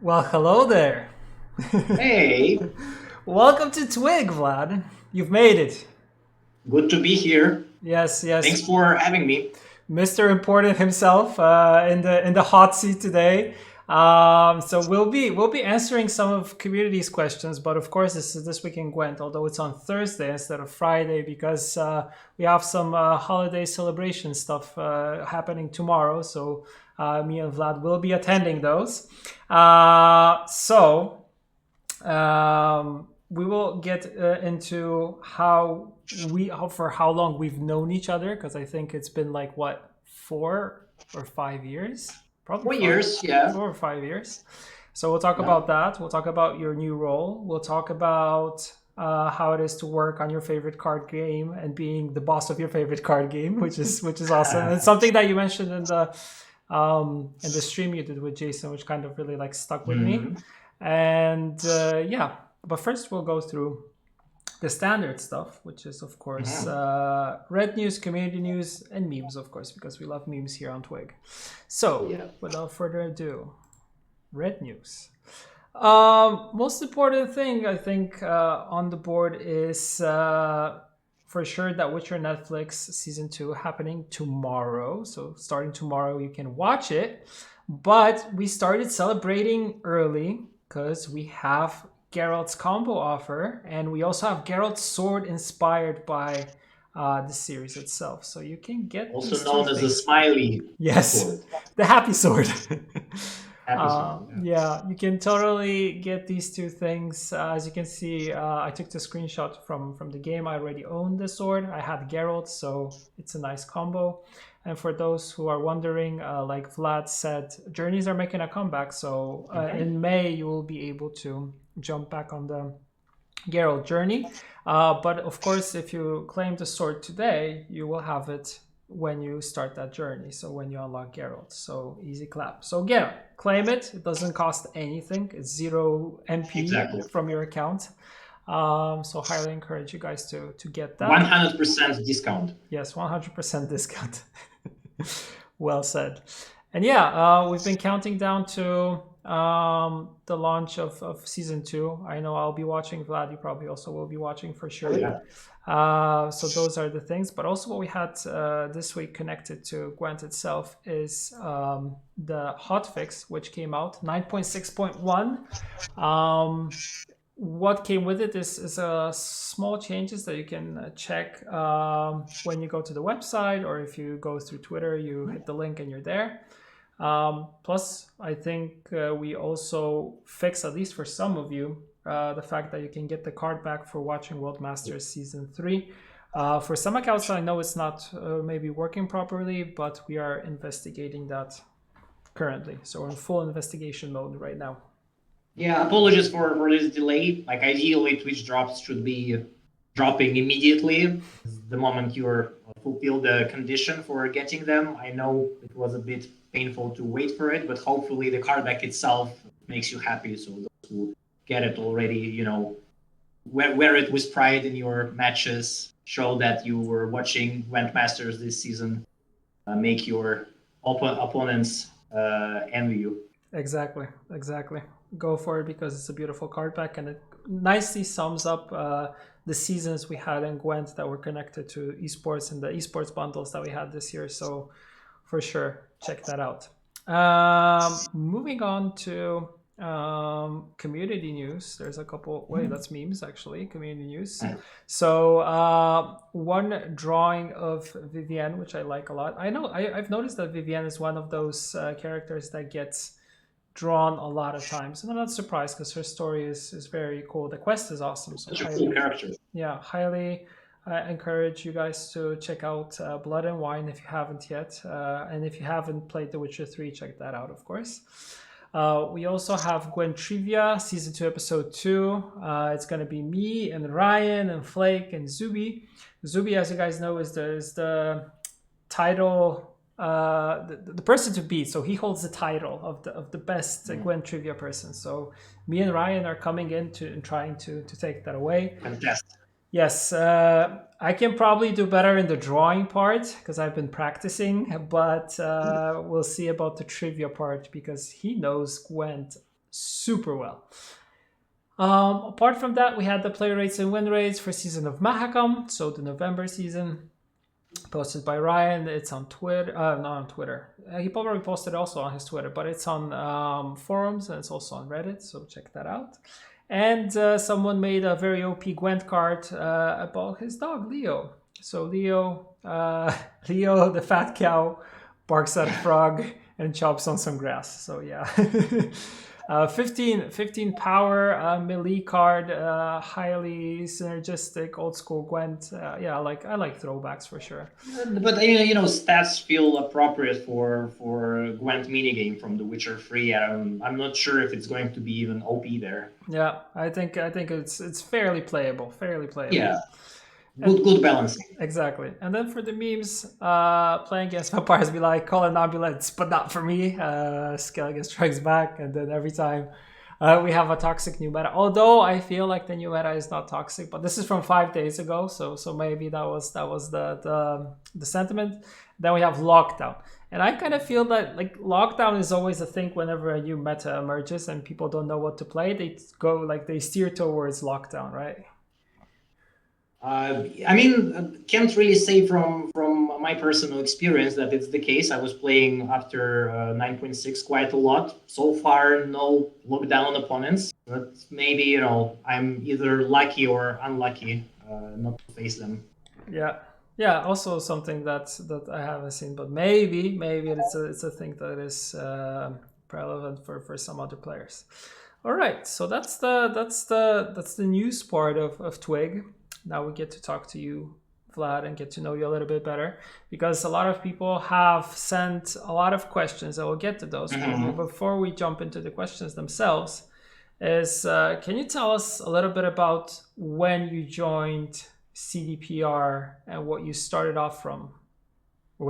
Well, hello there. Hey, Welcome to Twig, Vlad. You've made it. good to be here. Yes, yes. Thanks for having me. Mr. Important himself in the hot seat today. So we'll be answering some of community's questions, but of course this is this week in Gwent, although it's on Thursday instead of Friday because we have some holiday celebration stuff happening tomorrow. So me and Vlad will be attending those. We will get into for how long we've known each other because I think it's been like what 4 or 5 years, probably For five, years, yeah. 4 or 5 years. So we'll talk Yeah. about that. We'll talk about your new role. We'll talk about how it is to work on your favorite card game and being the boss of your favorite card game, which is awesome. It's something that you mentioned in the stream you did with Jason, which kind of really like stuck with me. Mhm. And yeah, but first we'll go through the standard stuff, which is of course Mhm. red news, community news, and memes, of course, because we love memes here on Twig. So Yeah. without further ado, red news. Most important thing I think on the board is for sure that Witcher Netflix season 2 happening tomorrow. So starting tomorrow, you can watch it. But we started celebrating early because we have Geralt's combo offer, and we also have Geralt's sword inspired by the series itself. So you can get Also these two known as the things. smiley Yes, sword. the happy sword. Happy sword. Yeah. Yeah, you can totally get these two things. As you can see, I took the screenshot from the game. I already owned the sword. I had Geralt, so it's a nice combo. And for those who are wondering, like Vlad said, journeys are making a comeback. So Mhm. in May, you will be able to jump back on the Geralt journey. But of course, if you claim the sword today, you will have it when you start that journey. So when you unlock Geralt. So easy clap. So Geralt, claim it. It doesn't cost anything. It's 0 MP Exactly. from your account. So highly encourage you guys to get that. 100% discount. Yes, 100% discount. Well said. And yeah, we've been counting down to the launch of season 2. I know I'll be watching. Vlad, you probably also will be watching for Oh sure. yeah. So those are the things. But also what we had this week connected to Gwent itself is the hotfix, which came out 9.6.1. What came with it is small changes that you can check when you go to the website, or if you go through Twitter, you hit the link and you're there. Plus, I think we also fix, at least for some of you, the fact that you can get the card back for watching World Masters Season 3. For some accounts, I know it's not maybe working properly, but we are investigating that currently. So we're in full investigation mode right now. Yeah, apologies for this delay. Like ideally, Twitch drops should be dropping immediately the moment you're fulfill the condition for getting them. I know it was a bit painful to wait for it, but hopefully the card back itself makes you happy. So those who get it already, wear it with pride in your matches. Show that you were watching Gwent Masters this season. Make your opponents envy you. Exactly, exactly. Go for it because it's a beautiful card pack and it nicely sums up the seasons we had in Gwent that were connected to esports and the esports bundles that we had this year. So for sure, check that out. Moving on to community news. There's a couple. Wait, that's memes actually. Community news. So one drawing of Vivienne, which I like a lot. I know I've noticed that Vivienne is one of those characters that gets drawn a lot of times, and I'm not surprised because her story is very cool. The quest is awesome, so Such a cool character. highly encourage you guys to check out Blood and Wine if you haven't yet, and if you haven't played The Witcher 3, check that out, of course. We also have Gwent Trivia Season 2 Episode 2. It's going to be me and Ryan and Flake and Zuby. Zuby, as you guys know, is the title, the person to beat. So he holds the title of the best Gwent Trivia person. So me and Ryan are coming in and trying to take that away. Fantastic. Yes, I can probably do better in the drawing part because I've been practicing, but we'll see about the trivia part because he knows Gwent super well. Apart from that, we had the player rates and win rates for season of Mahakam, so the November season, posted by Ryan. It's on Twitter, not on Twitter. He probably posted also on his Twitter, but it's on forums and it's also on Reddit, so check that out. And someone made a very OP Gwent card about his dog, Leo. So Leo, the fat cow, barks at a frog and chops on some grass. So yeah. 15 power melee card, highly synergistic, old school Gwent. Yeah, I like throwbacks for sure. But stats feel appropriate for Gwent minigame from The Witcher 3. I'm not sure if it's going to be even OP there. Yeah, I think it's fairly playable. Yeah. Good balancing. Exactly. And then for the memes, playing against vampires be like, call an ambulance, but not for me. Skellige strikes back, and then every time we have a toxic new meta. Although I feel like the new meta is not toxic, but this is from 5 days ago, so maybe that was the sentiment. Then we have lockdown. And I kind of feel that like lockdown is always a thing whenever a new meta emerges and people don't know what to play. They steer towards lockdown, right? Can't really say from my personal experience that it's the case. I was playing after 9.6 quite a lot. So far, no lockdown opponents, but maybe I'm either lucky or unlucky not to face them. Yeah. Also something that I haven't seen, but maybe it's a thing that is relevant for some other players. All right, so that's the news part of Twig. Now we get to talk to you, Vlad, and get to know you a little bit better, because a lot of people have sent a lot of questions. I will get to those. But before we jump into the questions themselves, can you tell us a little bit about when you joined CDPR and what you started off from?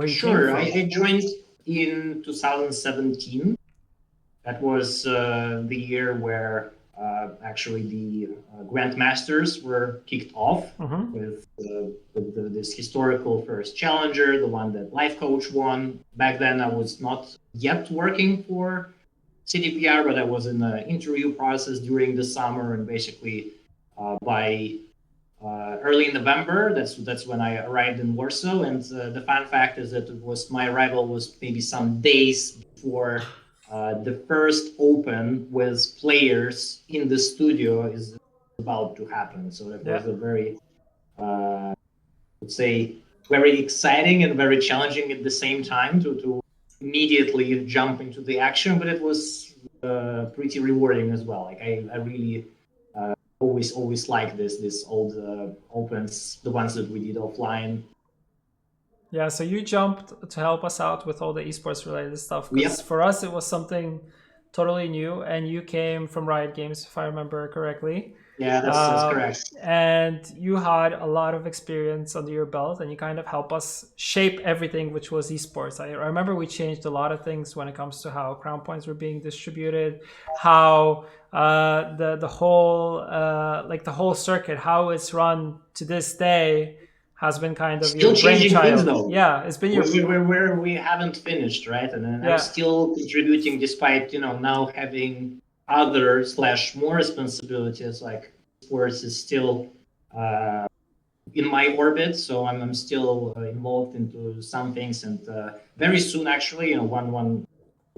Sure, I joined in 2017. That was the year where actually the Gwent Masters were kicked off with this historical first challenger, the one that Life Coach won. Back then I was not yet working for CDPR, but I was in the interview process during the summer, and basically by early November, that's when I arrived in Warsaw. And the fun fact is that my arrival was maybe some days before the first open with players in the studio is about to happen. So it was a very, I would say, very exciting and very challenging at the same time to immediately jump into the action. But it was pretty rewarding as well. Like I really always like this old opens, the ones that we did offline. Yeah, so you jumped to help us out with all the esports related stuff. Because for us, it was something totally new, and you came from Riot Games, if I remember correctly. Yeah, that's correct. And you had a lot of experience under your belt, and you kind of help us shape everything which was esports. I remember we changed a lot of things when it comes to how crown points were being distributed, how the whole circuit, how it's run to this day, has been kind of still your changing brainchild. Things, though. Yeah, it's been where we haven't finished, right? And I'm still contributing despite now having other / more responsibilities. Like sports is still in my orbit, so I'm still involved into some things. And very soon, actually, one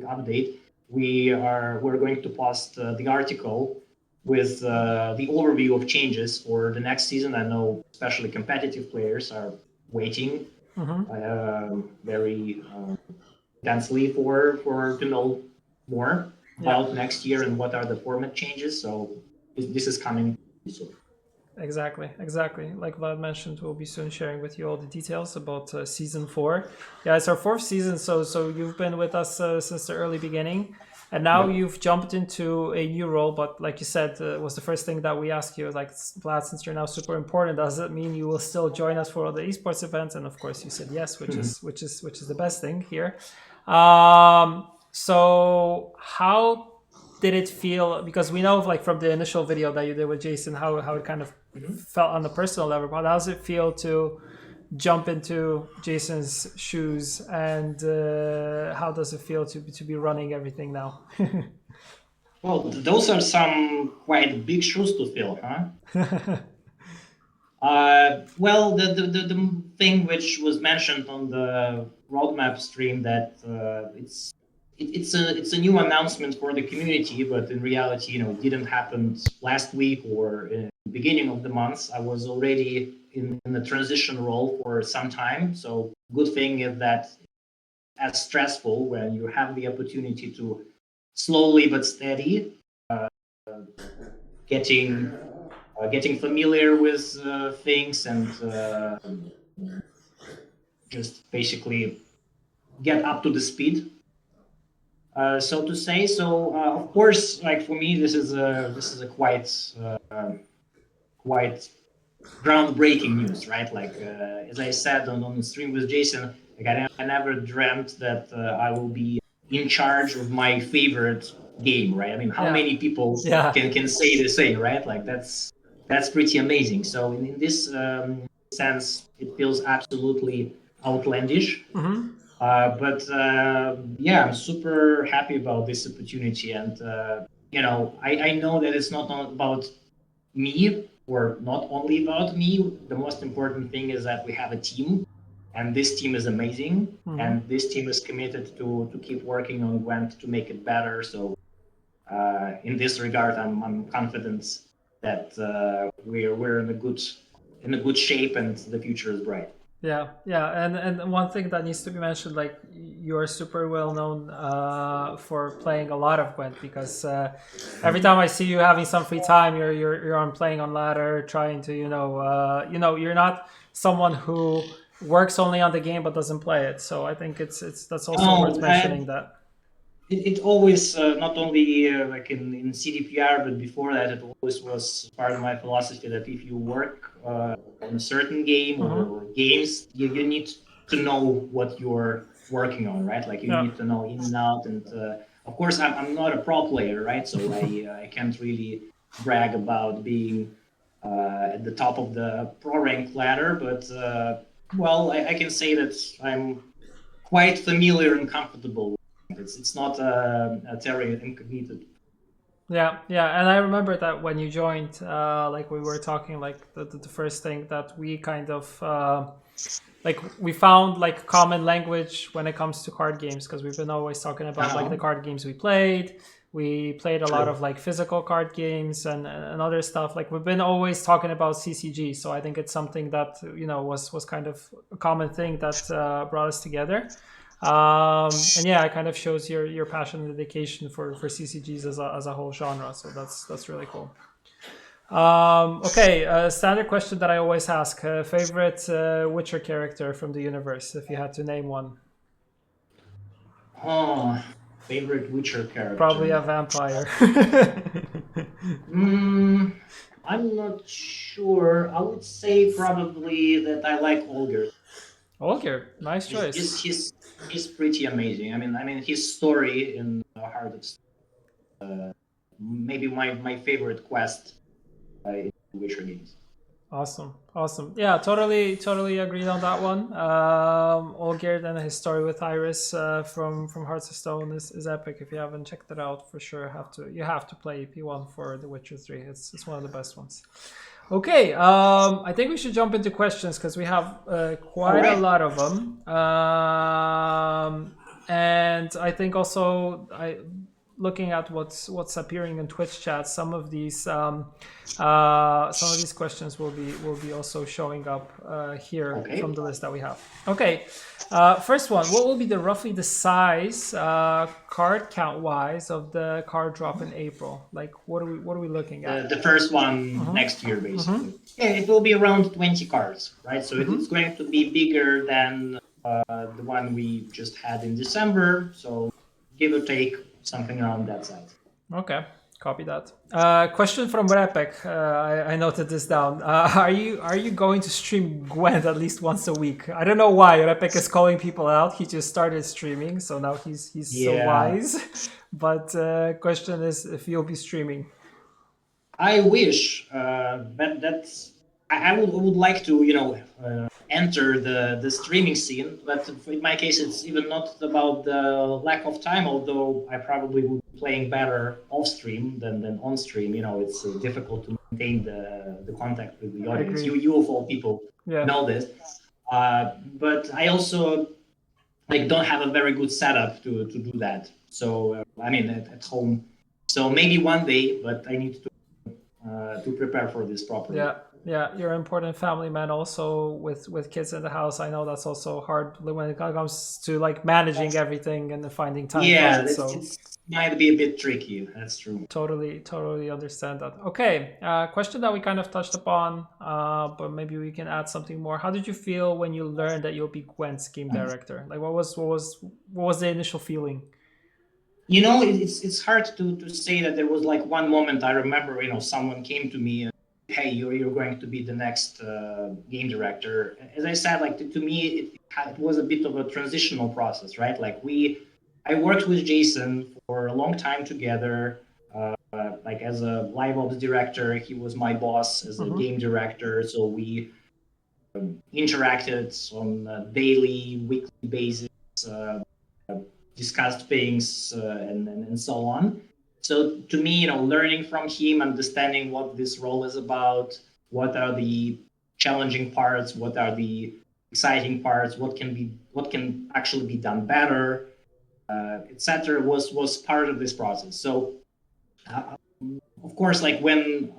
update, we're going to post the article with the overview of changes for the next season. I know especially competitive players are waiting very intensely for to know more about next year and what are the format changes. So this is coming soon. Exactly. Like Vlad mentioned, we'll be soon sharing with you all the details about season 4. Yeah, it's our 4th season, so you've been with us since the early beginning. And now you've jumped into a new role, but like you said, was the first thing that we asked you, like, Vlad, since you're now super important, does it mean you will still join us for all the esports events? And of course you said yes, which is the best thing here. So how did it feel? Because we know like from the initial video that you did with Jason, how it kind of felt on the personal level, but how does it feel to jump into Jason's shoes, and how does it feel to be running everything now? Well, those are some quite big shoes to fill, huh? Well, the thing which was mentioned on the roadmap stream that it's a new announcement for the community, but in reality, it didn't happen last week or in the beginning of the month. I was already in the transition role for some time, so good thing is that as stressful when you have the opportunity to slowly but steady getting getting familiar with things and just basically get up to the speed, so to say. So of course, like for me, this is a quite groundbreaking news, right? Like as I said on the stream with Jason, like I never dreamt that I will be in charge of my favorite game, right? I mean, how Yeah. many people Yeah. can say the same, right? Like that's pretty amazing. So in this sense, it feels absolutely outlandish. Hmm. But yeah, I'm super happy about this opportunity, and I know that it's not about me or not only about me. The most important thing is that we have a team, and this team is amazing, and this team is committed to keep working on Gwent to make it better. So in this regard, I'm confident that we're in a good shape, and the future is bright. Yeah, yeah, and one thing that needs to be mentioned, like you're super well known for playing a lot of Gwent because every time I see you having some free time, you're on playing on ladder, trying to you're not someone who works only on the game but doesn't play it. So I think it's that's also Oh, worth mentioning that. it always not only like in CDPR, but before that, it always was part of my philosophy that if you work on a certain game Hmm. or games, you need to know what you're working on, right? Like you Yeah. need to know in and out. And of course, I'm not a pro player, right? So I can't really brag about being at the top of the pro rank ladder, but well, I can say that I'm quite familiar and comfortable. It's not a terra incognita. Yeah, yeah, and I remember that when you joined, like we were talking, like the first thing that we kind of like we found like common language when it comes to card games because we've been always talking about like the Uh-huh. card games we played. We played a lot True. of like physical card games and other stuff. Like we've been always talking about CCG, so I think it's something that was kind of a common thing that brought us together. And yeah, it kind of shows your passion and dedication for CCGs as a whole genre. So that's really cool. Okay, standard question that I always ask: favorite Witcher character from the universe, if you had to name one. Oh, favorite Witcher Probably character. a vampire. Mm, I'm not sure. I would say probably that I like Olger. Olger, nice He's choice. he's he's, he's pretty amazing. I mean his story in Heart of maybe my favorite quest in Witcher games. Awesome, awesome. Yeah, totally agreed on that one. Olgierd and his story with Iris from Hearts of Stone is epic. If you haven't checked it out, for sure you have to play P1 for The Witcher 3. It's one of the best ones. Okay, I think we should jump into questions because we have All quite a right. lot of them. And I think also looking at what's appearing in Twitch chat, some of these questions will be also showing up here from Okay. the list that we have. Okay, first one: what will be roughly the size, card count wise, of the card drop in April? Like, what are we looking at? The first one Mm-hmm. next year, Mm-hmm. basically. Yeah, it will be around 20 cards, right? So Mm-hmm. it's going to be bigger than the one we just had in December. So give or take something around that size. Okay, copy that. Question from Repek. I noted this down. Are you going to stream Gwent at least once a week? I don't know why Repek is calling people out. He just started streaming, so now he's so Yeah, wise. But question is if you'll be streaming. I wish, but I would like to, enter the streaming scene. But in my case, it's even not about the lack of time, although I probably would playing better off stream than on stream. It's difficult to maintain the contact with the audience. You of all people know this. But I also don't have a very good setup to do that. So at home. So maybe one day, but I need to prepare for this properly. Yeah, you're an important family man also with kids in the house. I know that's also hard when it comes to managing everything and finding time for it. So it might be a bit tricky. That's true. Totally understand that. Okay, question that we kind of touched upon, but maybe we can add something more. How did you feel when you learned that you'll be Gwent's game director? What was the initial feeling? It's hard to say that there was one moment. I remember, someone came to me and, hey, you're going to be the next game director. As I said, to me, it was a bit of a transitional process, right? I worked with Jason for a long time together, as a live ops director. He was my boss as a game director. So we interacted on a daily, weekly basis, discussed things and so on. So to me, learning from him, understanding what this role is about, what are the challenging parts, what are the exciting parts, what can actually be done better, etc., was part of this process. So of course, when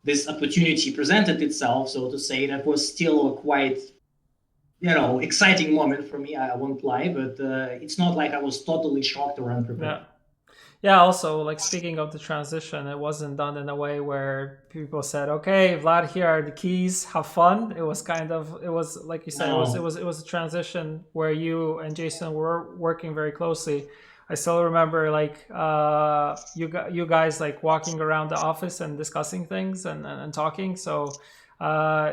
this opportunity presented itself, so to say, that was still a quite exciting moment for me. I won't lie, but it's not like I was totally shocked or unprepared. Yeah, also, speaking of the transition, it wasn't done in a way where people said, okay, Vlad, here are the keys, have fun. It was like you said, it was a transition where you and Jason were working very closely. I still remember you guys walking around the office and discussing things and talking. So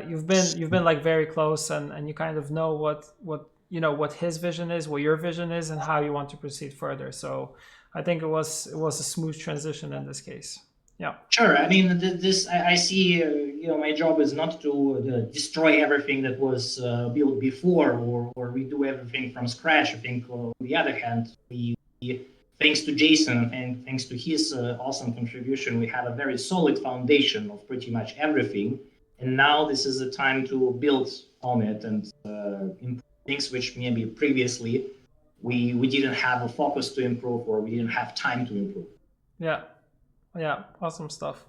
you've been very close, and you kind of know what his vision is, what your vision is, and how you want to proceed further. So I think it was a smooth transition in this case. Yeah. Sure. I mean, I see. My job is not to destroy everything that was built before, or redo everything from scratch. I think, on the other hand, thanks to Jason and thanks to his awesome contribution, we have a very solid foundation of pretty much everything. And now this is the time to build on it and improve things which maybe previously we didn't have a focus to improve, or we didn't have time to improve. Yeah, awesome stuff.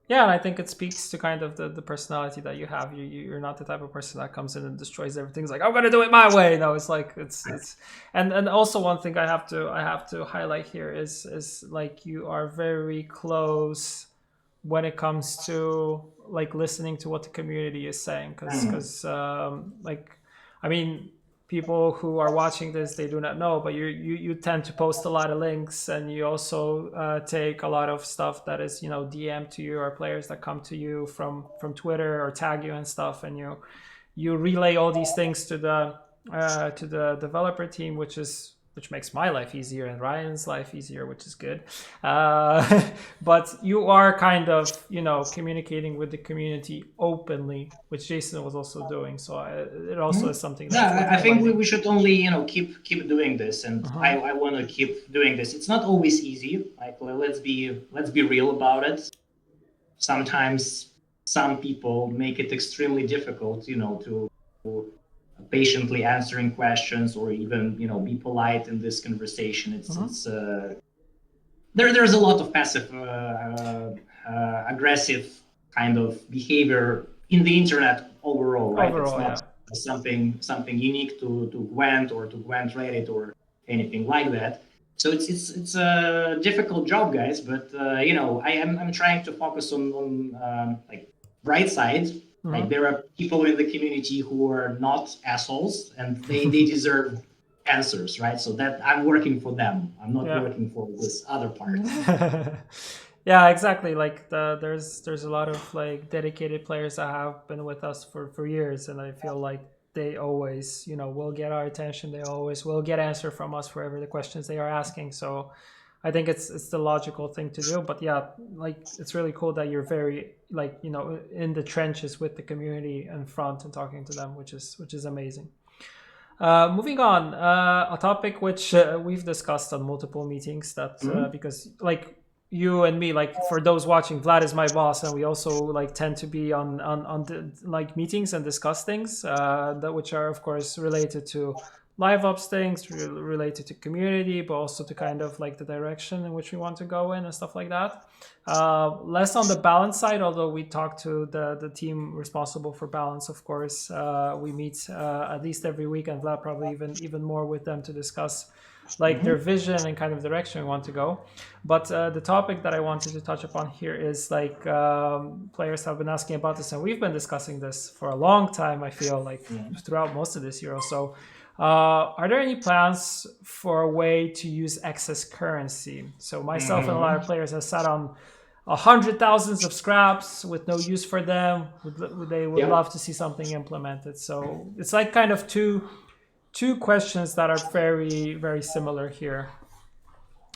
Yeah, and I think it speaks to kind of the personality that you have. You're not the type of person that comes in and destroys everything. It's like, I'm gonna do it my way. No, it's and also one thing I have to highlight here is you are very close when it comes to listening to what the community is saying, because I mean, people who are watching this, they do not know, but you tend to post a lot of links, and you also take a lot of stuff that is DM to you, or players that come to you from Twitter or tag you and stuff, and you relay all these things to the developer team, which makes my life easier and Ryan's life easier, which is good. But you are kind of, communicating with the community openly, which Jason was also doing. So it also is something that I think we should only, keep doing this. And I want to keep doing this. It's not always easy. Let's be real about it. Sometimes some people make it extremely difficult, to patiently answering questions, or even be polite in this conversation. It's there's a lot of passive aggressive kind of behavior in the internet overall, right? It's not something unique to Gwent or to Gwent Reddit or anything like that. So it's a difficult job, guys, but I'm trying to focus on bright side. There are people in the community who are not assholes, and they deserve answers, right? So that I'm working for them. I'm not working for this other part. Yeah, exactly. There's a lot of dedicated players that have been with us for years, and I feel like they always will get our attention. They always will get answer from us for the questions they are asking. So I think it's the logical thing to do. But yeah, it's really cool that you're very in the trenches with the community in front and talking to them, which is amazing. Moving on, a topic which we've discussed on multiple meetings that because like you and me, like for those watching, Vlad is my boss, and we also like tend to be on the, like meetings and discuss things that which are of course related to live ops things, related to community, but also to kind of like the direction in which we want to go in and stuff like that. Less on the balance side, although we talk to the team responsible for balance, of course. We meet at least every week, and Vlad probably even more with them to discuss like their vision and kind of direction we want to go. But the topic that I wanted to touch upon here is like players have been asking about this, and we've been discussing this for a long time, I feel like throughout most of this year or so. Are there any plans for a way to use excess currency? So myself and a lot of players have sat on 100,000 of scraps with no use for them. They would love to see something implemented. So it's like kind of two questions that are very, very similar here.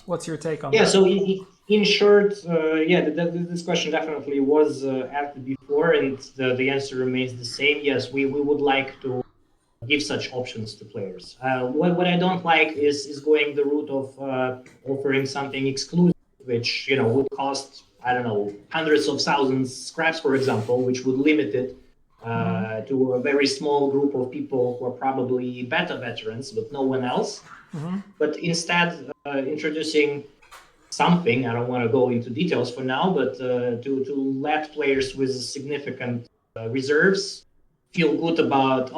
What's your take on that? Yeah, so in short, this question definitely was asked before, and the answer remains the same. Yes, we would like to give such options to players. What I don't like is going the route of offering something exclusive, which would cost, I don't know, hundreds of thousands scraps, for example, which would limit it to a very small group of people who are probably beta veterans, but no one else. But instead, introducing something, I don't want to go into details for now, but to let players with significant reserves feel good about,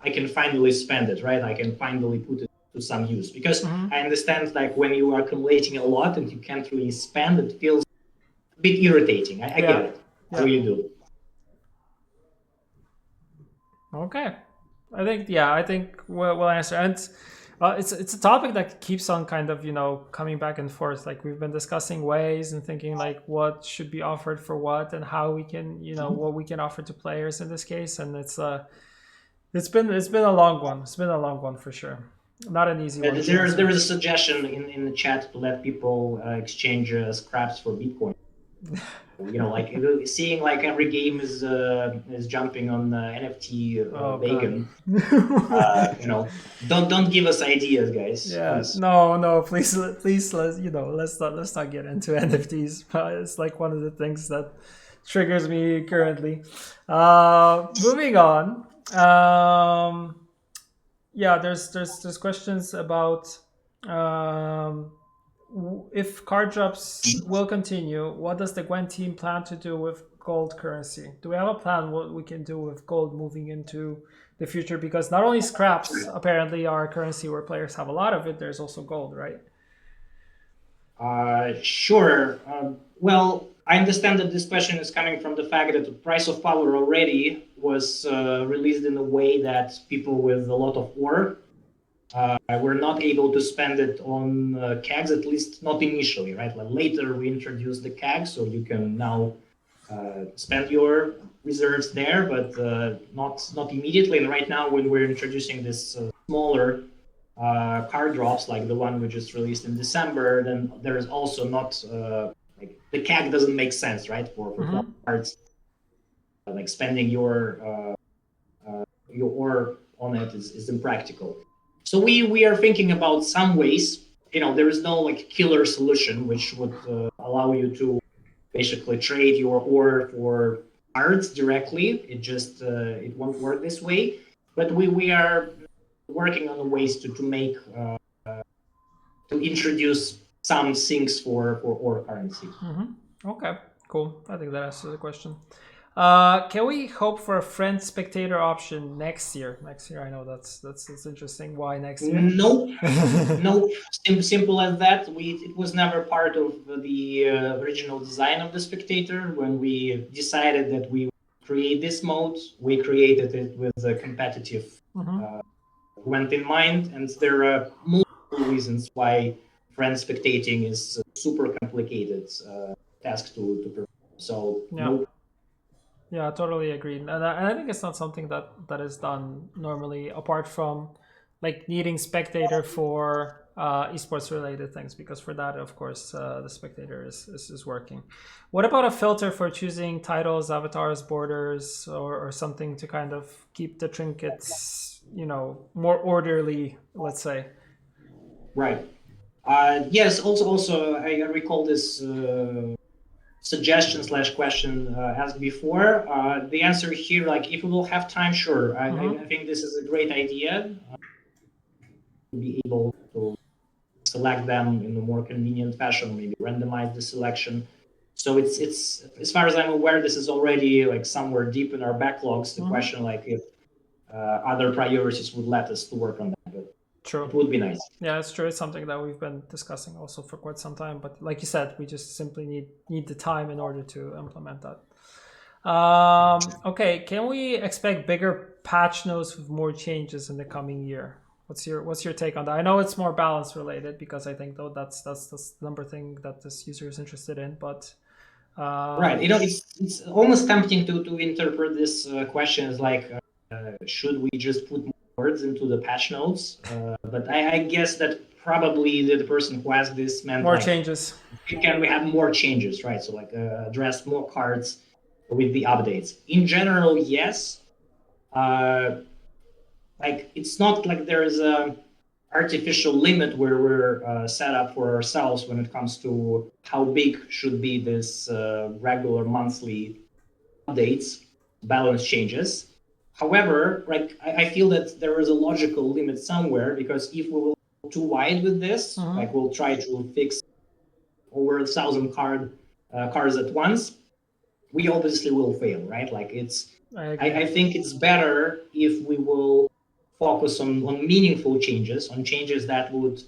I can finally spend it, right? I can finally put it to some use. Because I understand, like, when you are accumulating a lot and you can't really spend, it feels a bit irritating. I get it. I really do. Okay. I think we'll answer. And it's a topic that keeps on kind of, coming back and forth. Like we've been discussing ways and thinking like what should be offered for what and how we can, what we can offer to players in this case. And it's been a long one. It's been a long one for sure. Not an easy one. There is a suggestion in the chat to let people exchange scraps for Bitcoin. Like seeing like every game is jumping on NFT wagon. Don't give us ideas, guys. Yeah, please. No, please, let's not get into NFTs. It's like one of the things that triggers me currently. Moving on. There's questions about if card drops will continue, what does the Gwent team plan to do with gold currency? Do we have a plan what we can do with gold moving into the future? Because not only scraps apparently are a currency where players have a lot of it, there's also gold, right? Sure. Well, I understand that this question is coming from the fact that the price of power already was released in a way that people with a lot of ore were not able to spend it on kegs, at least not initially, right? Like later we introduced the keg, so you can now spend your reserves there, but not immediately. And right now, when we're introducing this smaller card drops, like the one we just released in December, then there is also not like the keg doesn't make sense, right? For cards, like spending your ore on it is impractical. So we are thinking about some ways. There is no like killer solution which would allow you to basically trade your ore for cards directly. It just it won't work this way. But we are working on ways to make to introduce some things for ore currency. Okay, cool. I think that answers the question. Can we hope for a friend spectator option next year? I know that's interesting. Why next year? Nope. Nope. Simple as that. It was never part of the original design of the spectator. When we decided that we create this mode, we created it with a competitive Gwent in mind, and there are multiple reasons why friend spectating is a super complicated task to perform. So nope. Yeah, I totally agree. And I think it's not something that is done normally, apart from like needing spectator for esports related things, because for that, of course, the spectator is working. What about a filter for choosing titles, avatars, borders, or something to kind of keep the trinkets more orderly, let's say. Right. Yes. Also, I recall this suggestion/question asked before. The answer here, like, if we will have time, sure. I think this is a great idea. To be able to select them in a more convenient fashion, maybe randomize the selection. So it's as far as I'm aware, this is already like somewhere deep in our backlogs. The question, like, if other priorities would let us to work on that, but True. it would be nice. Yeah, it's true. It's something that we've been discussing also for quite some time. But like you said, we just simply need the time in order to implement that. Okay, can we expect bigger patch notes with more changes in the coming year? What's your take on that? I know it's more balance related because I think though that's the number thing that this user is interested in. But right, it's almost tempting to interpret this question as like, should we just put more words into the patch notes? But I guess that probably the person who asked this meant more like, changes. can we have more changes, right? So like address more cards with the updates. In general, yes. Like it's not like there is a artificial limit where we're set up for ourselves when it comes to how big should be this regular monthly updates, balance changes. However, like I feel that there is a logical limit somewhere, because if we will go too wide with this, like we'll try to fix over 1,000 cards at once, we obviously will fail, right? Like I think it's better if we will focus on meaningful changes, on changes that would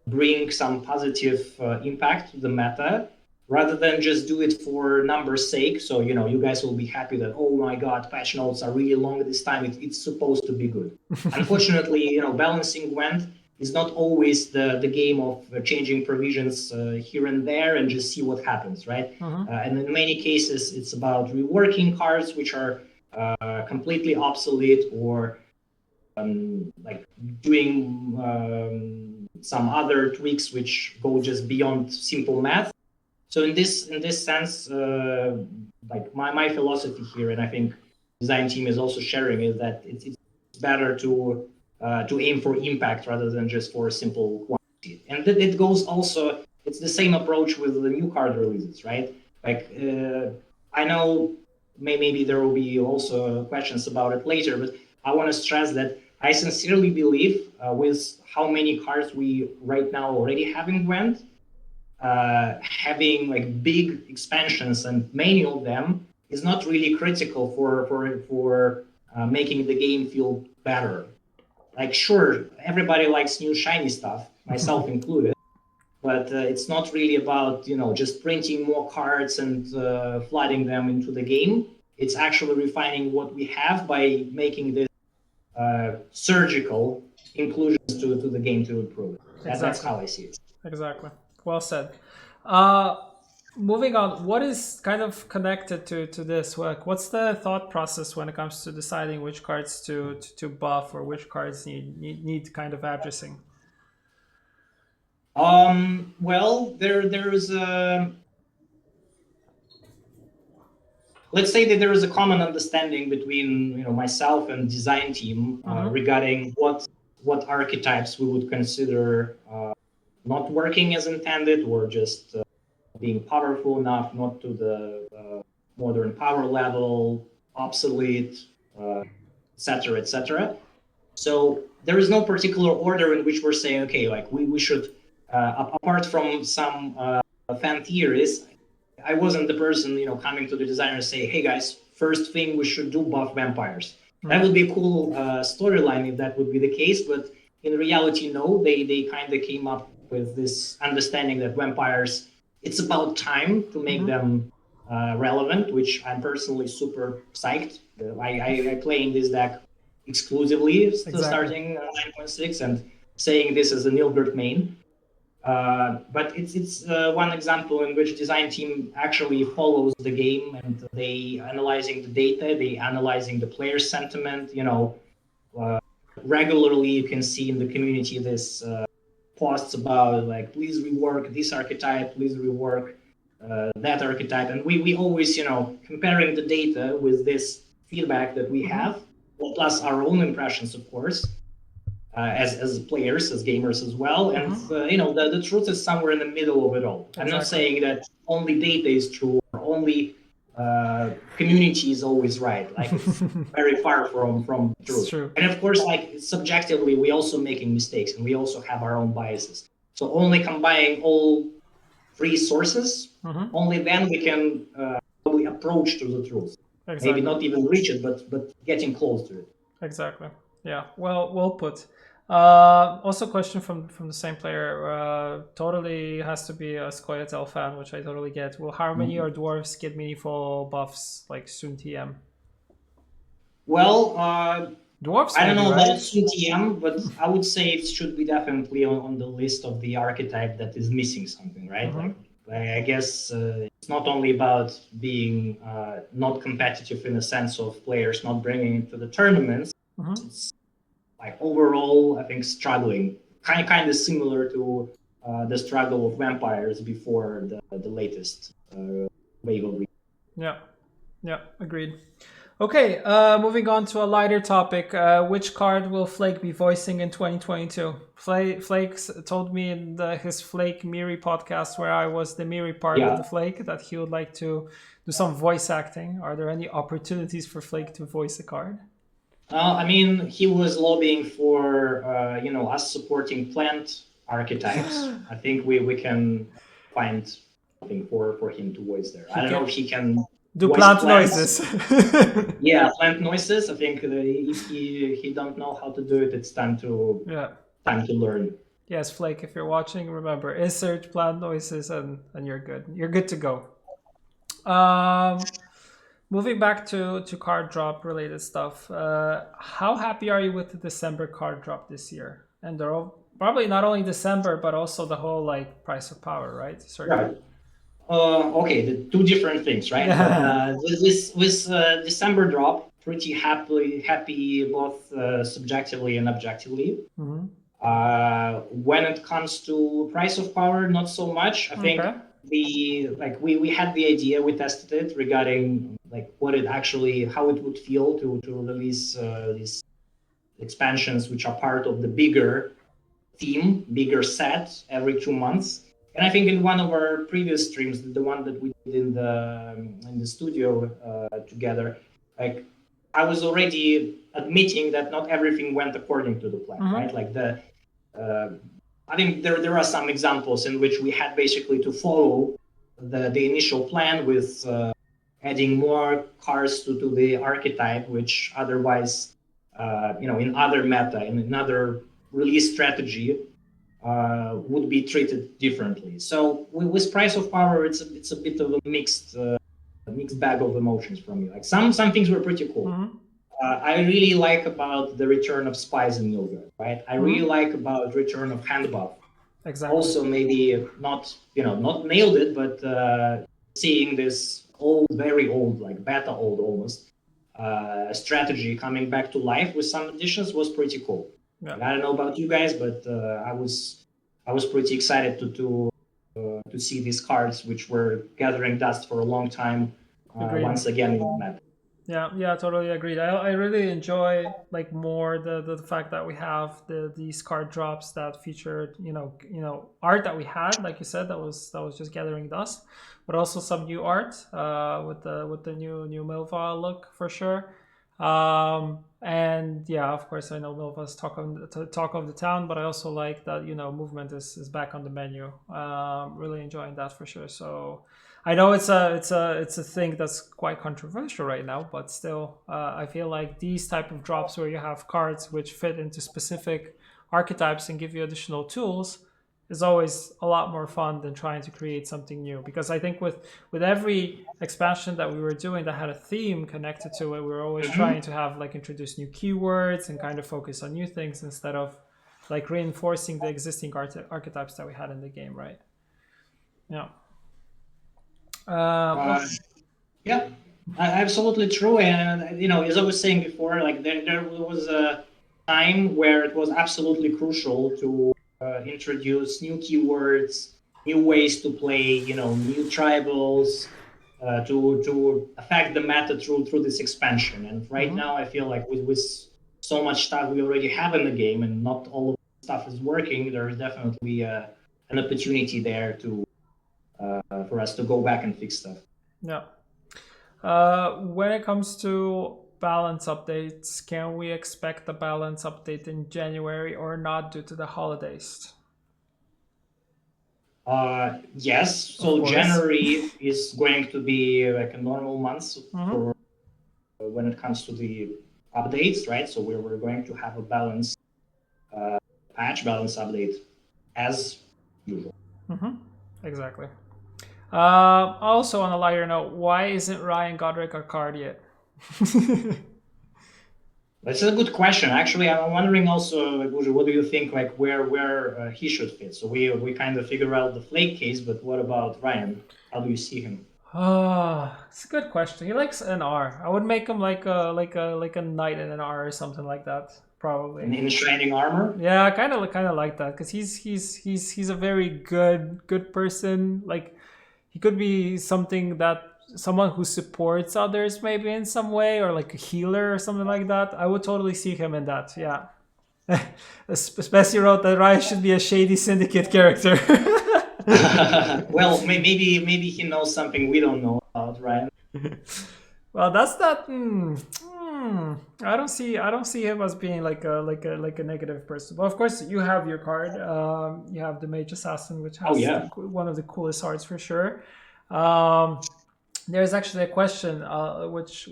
bring some positive impact to the meta, rather than just do it for numbers' sake. So, you guys will be happy that, oh my God, patch notes are really long this time. It's supposed to be good. Unfortunately, balancing Gwent is not always the game of changing provisions here and there and just see what happens, right? And in many cases, it's about reworking cards which are completely obsolete, or like doing some other tweaks which go just beyond simple math. So in this sense, like my philosophy here, and I think design team is also sharing, is that it's better to aim for impact rather than just for simple quantity. And it goes also. It's the same approach with the new card releases, right? Like I know maybe there will be also questions about it later, but I want to stress that I sincerely believe with how many cards we right now already have in Gwent, having like big expansions and many of them is not really critical for making the game feel better. Like sure, everybody likes new shiny stuff, myself included, but it's not really about just printing more cards and flooding them into the game. It's actually refining what we have by making this surgical inclusions to the game to improve it. That's how I see it. Exactly. Well said. Moving on, what is kind of connected to this work? What's the thought process when it comes to deciding which cards to buff or which cards need kind of addressing? Well, there's a, let's say that there is a common understanding between myself and design team regarding what archetypes we would consider not working as intended, or just being powerful enough, not to the modern power level, obsolete, etc., etc. So there is no particular order in which we're saying, okay, like we should, apart from some fan theories, I wasn't the person, coming to the designer and say, hey guys, first thing we should do buff vampires. That would be a cool storyline if that would be the case, but in reality, no, they kind of came up with this understanding that vampires, it's about time to make them relevant, which I'm personally super psyched. I play in this deck exclusively starting 9.6 and saying this is a Nilbert main. But it's one example in which design team actually follows the game, and they analyzing the data, they analyzing the player sentiment. Regularly you can see in the community this posts about like, please rework this archetype, please rework that archetype, and we always comparing the data with this feedback that we have. plus our own impressions, of course, as players, as gamers as well. And the truth is somewhere in the middle of it all. I'm not saying that only data is true or only community is always right. Like it's very far from truth. And of course, like subjectively, we also making mistakes and we also have our own biases. So only combining all three sources, only then we can probably approach to the truth. Maybe not even reach it, but getting close to it. Exactly. Yeah. Well put. Also, question from the same player. Totally has to be a Scoia'tael fan, which I totally get. Will Harmony or Dwarves get meaningful buffs like soon TM? Well, Dwarves. I don't know about soon TM, but I would say it should be definitely on the list of the archetype that is missing something, right? Like I guess it's not only about being not competitive in the sense of players not bringing it to the tournaments. It's like overall, I think struggling, kind of similar to the struggle of vampires before the latest wave of. Yeah, agreed. Okay, moving on to a lighter topic. Which card will Flake be voicing in 2022? Flake told me in his Flake Miri podcast, where I was the Miri part of the Flake, that he would like to do some voice acting. Are there any opportunities for Flake to voice a card? I mean, he was lobbying for us supporting plant archetypes. I think we can find something for him to voice there. I don't know if he can do plant noises. Yeah, plant noises. I think if he don't know how to do it, it's time to learn. Yes, Flake, if you're watching, remember, insert plant noises and you're good. You're good to go. Moving back to card drop related stuff, how happy are you with the December card drop this year? And they're all, probably not only December, but also the whole like price of power, right? Right. Okay, the two different things, right? With December drop, pretty happy both subjectively and objectively. When it comes to price of power, not so much. I think we had the idea, we tested it regarding like how it would feel to release these expansions, which are part of the bigger theme, bigger set every 2 months. And I think in one of our previous streams, the one that we did in the studio together, like I was already admitting that not everything went according to the plan, right? Like I think there are some examples in which we had basically to follow the initial plan with adding more cards to the archetype, which otherwise, in other meta, in another release strategy, would be treated differently. So with price of power, it's a bit of a mixed bag of emotions from me. Like some things were pretty cool. I really like about the return of spies in Nilgard, right? I really like about return of hand buff. Exactly. Also, maybe not nailed it, but seeing this very old, like beta old almost, strategy coming back to life with some additions was pretty cool. Yeah. I don't know about you guys, but I was pretty excited to see these cards, which were gathering dust for a long time, once again in the map. Yeah, totally agreed. I really enjoy like more the fact that we have these card drops that featured art that we had, like you said, that was just gathering dust, but also some new art with the new Milva look for sure. And yeah, of course, I know Milva's talk of the town, but I also like that movement is back on the menu. Really enjoying that for sure. So I know it's a thing that's quite controversial right now, but still, I feel like these type of drops where you have cards which fit into specific archetypes and give you additional tools is always a lot more fun than trying to create something new. Because I think with every expansion that we were doing that had a theme connected to it, we were always trying to have like introduce new keywords and kind of focus on new things instead of like reinforcing the existing archetypes that we had in the game, right? Yeah. Yeah, absolutely true. And as I was saying before, like there was a time where it was absolutely crucial to introduce new keywords, new ways to play, new tribals, to affect the meta through this expansion. And right now, I feel like with so much stuff we already have in the game, and not all of the stuff is working, there's definitely an opportunity there to for us to go back and fix stuff. Yeah. When it comes to balance updates, can we expect a balance update in January or not due to the holidays? Yes. So January is going to be like a normal month for when it comes to the updates, right? So we're going to have a balance balance update as usual. Exactly. Also, on a lighter note, why isn't Ryan Godric a card yet? That's a good question. Actually, I'm wondering also, like, what do you think, like where he should fit? So we kind of figure out the Flake case, but what about Ryan? How do you see him? It's a good question. He likes an R. I would make him like a knight in an R or something like that, probably. In shining armor? Yeah, kind of like that, because he's a very good person. Like, he could be someone who supports others maybe in some way, or like a healer or something like that. I would totally see him in that. Yeah. Especially wrote that Ryan should be a shady syndicate character. Well, maybe he knows something we don't know about, Ryan. Well, that's that. I don't see him as being like a negative person. But of course, you have your card. You have the Mage Assassin, which has one of the coolest cards for sure. There's actually a question, which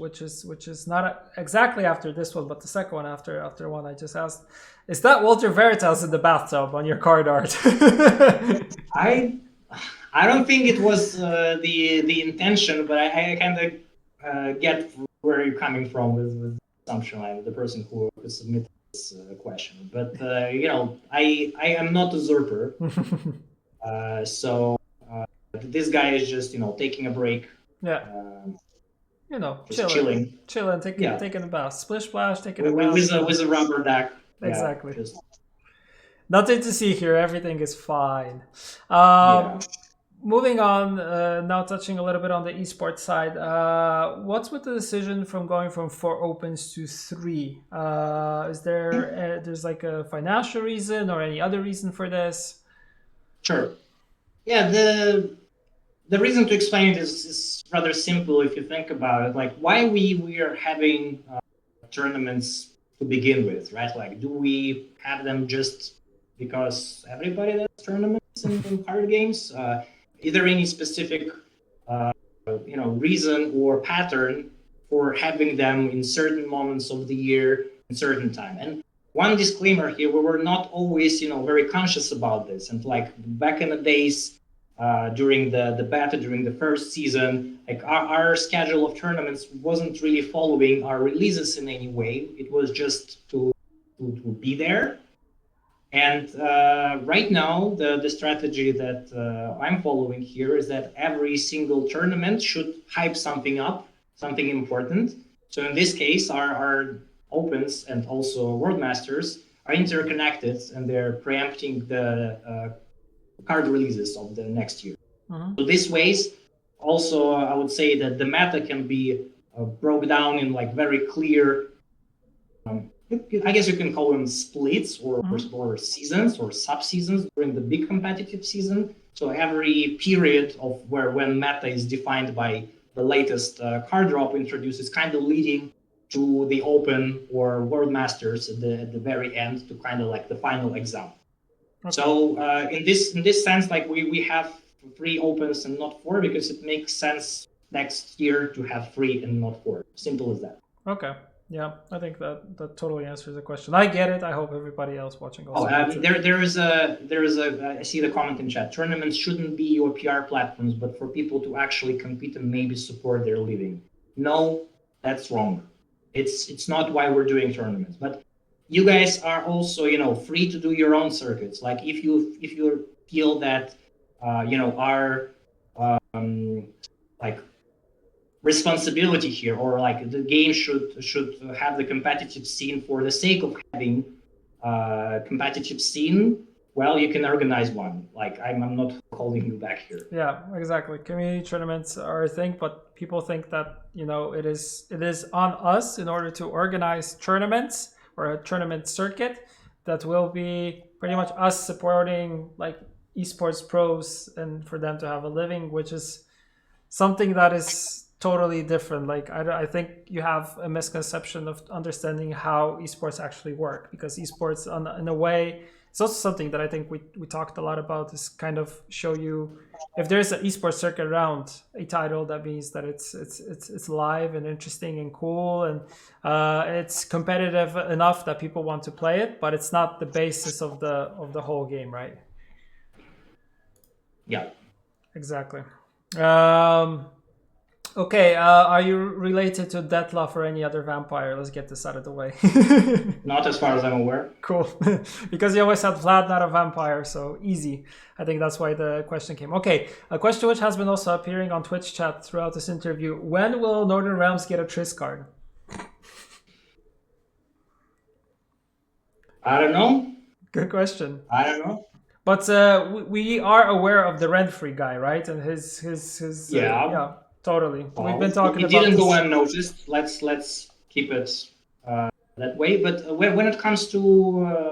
is not exactly after this one, but the second one after one I just asked. Is that Walter Veritas in the bathtub on your card art? I don't think it was the intention, but I kind of get where you're coming from with the assumption. I'm the person who submitted this question, but I am not a usurper, so this guy is just taking a break. Yeah. Chilling, taking a bath, splish splash, taking a bath with a rubber duck. Exactly. Nothing to see here. Everything is fine. Moving on, now touching a little bit on the esports side. What's with the decision from going from 4 opens to 3? Is there's like a financial reason or any other reason for this? Sure. Yeah, the reason to explain it is rather simple if you think about it. Like, why we are having tournaments to begin with, right? Like, do we have them just because everybody does tournaments in card games? Is there any specific reason or pattern for having them in certain moments of the year in certain time? And one disclaimer here, we were not always very conscious about this, and like back in the days during the beta, during the first season, like our schedule of tournaments wasn't really following our releases in any way. It was just to be there. And right now, the strategy that I'm following here is that every single tournament should hype something up, something important. So in this case, our Opens and also World Masters are interconnected, and they're preempting the card releases of the next year. So this ways, also, I would say that the meta can be broke down in like very clear I guess you can call them splits or seasons or sub-seasons during the big competitive season. So every period of when meta is defined by the latest card drop introduced is kind of leading to the Open or World Masters at the very end to kind of like the final exam. Okay. So in this sense, like we have 3 Opens and not 4 because it makes sense next year to have 3 and not 4. Simple as that. Okay. Yeah, I think that totally answers the question. I get it. I hope everybody else watching also. There is a I see the comment in chat. Tournaments shouldn't be your PR platforms, but for people to actually compete and maybe support their living. No, that's wrong. It's not why we're doing tournaments. But you guys are also free to do your own circuits. Like if you feel that our like responsibility here, or like the game should have the competitive scene for the sake of having competitive scene, well, you can organize one. Like I'm not holding you back here. Yeah, exactly. Community tournaments are a thing, but people think that it is on us in order to organize tournaments or a tournament circuit that will be pretty much us supporting like esports pros and for them to have a living, which is something that is totally different. Like I think you have a misconception of understanding how esports actually work, because esports in a way, it's also something that I think we talked a lot about, is kind of show you if there's an esports circuit around a title, that means that it's live and interesting and cool, and it's competitive enough that people want to play it, but it's not the basis of the whole game, right? Yeah. Exactly. Okay, are you related to Detlef or any other vampire? Let's get this out of the way. Not as far as I'm aware. Cool. Because you always had Vlad, not a vampire, so easy. I think that's why the question came. Okay, a question which has been also appearing on Twitch chat throughout this interview. When will Northern Realms get a Triss card? I don't know. Good question. I don't know. But we are aware of the rent-free guy, right? And his yeah, totally. Well, We've been talking it about didn't this. go unnoticed. Let's keep it that way. But when it comes to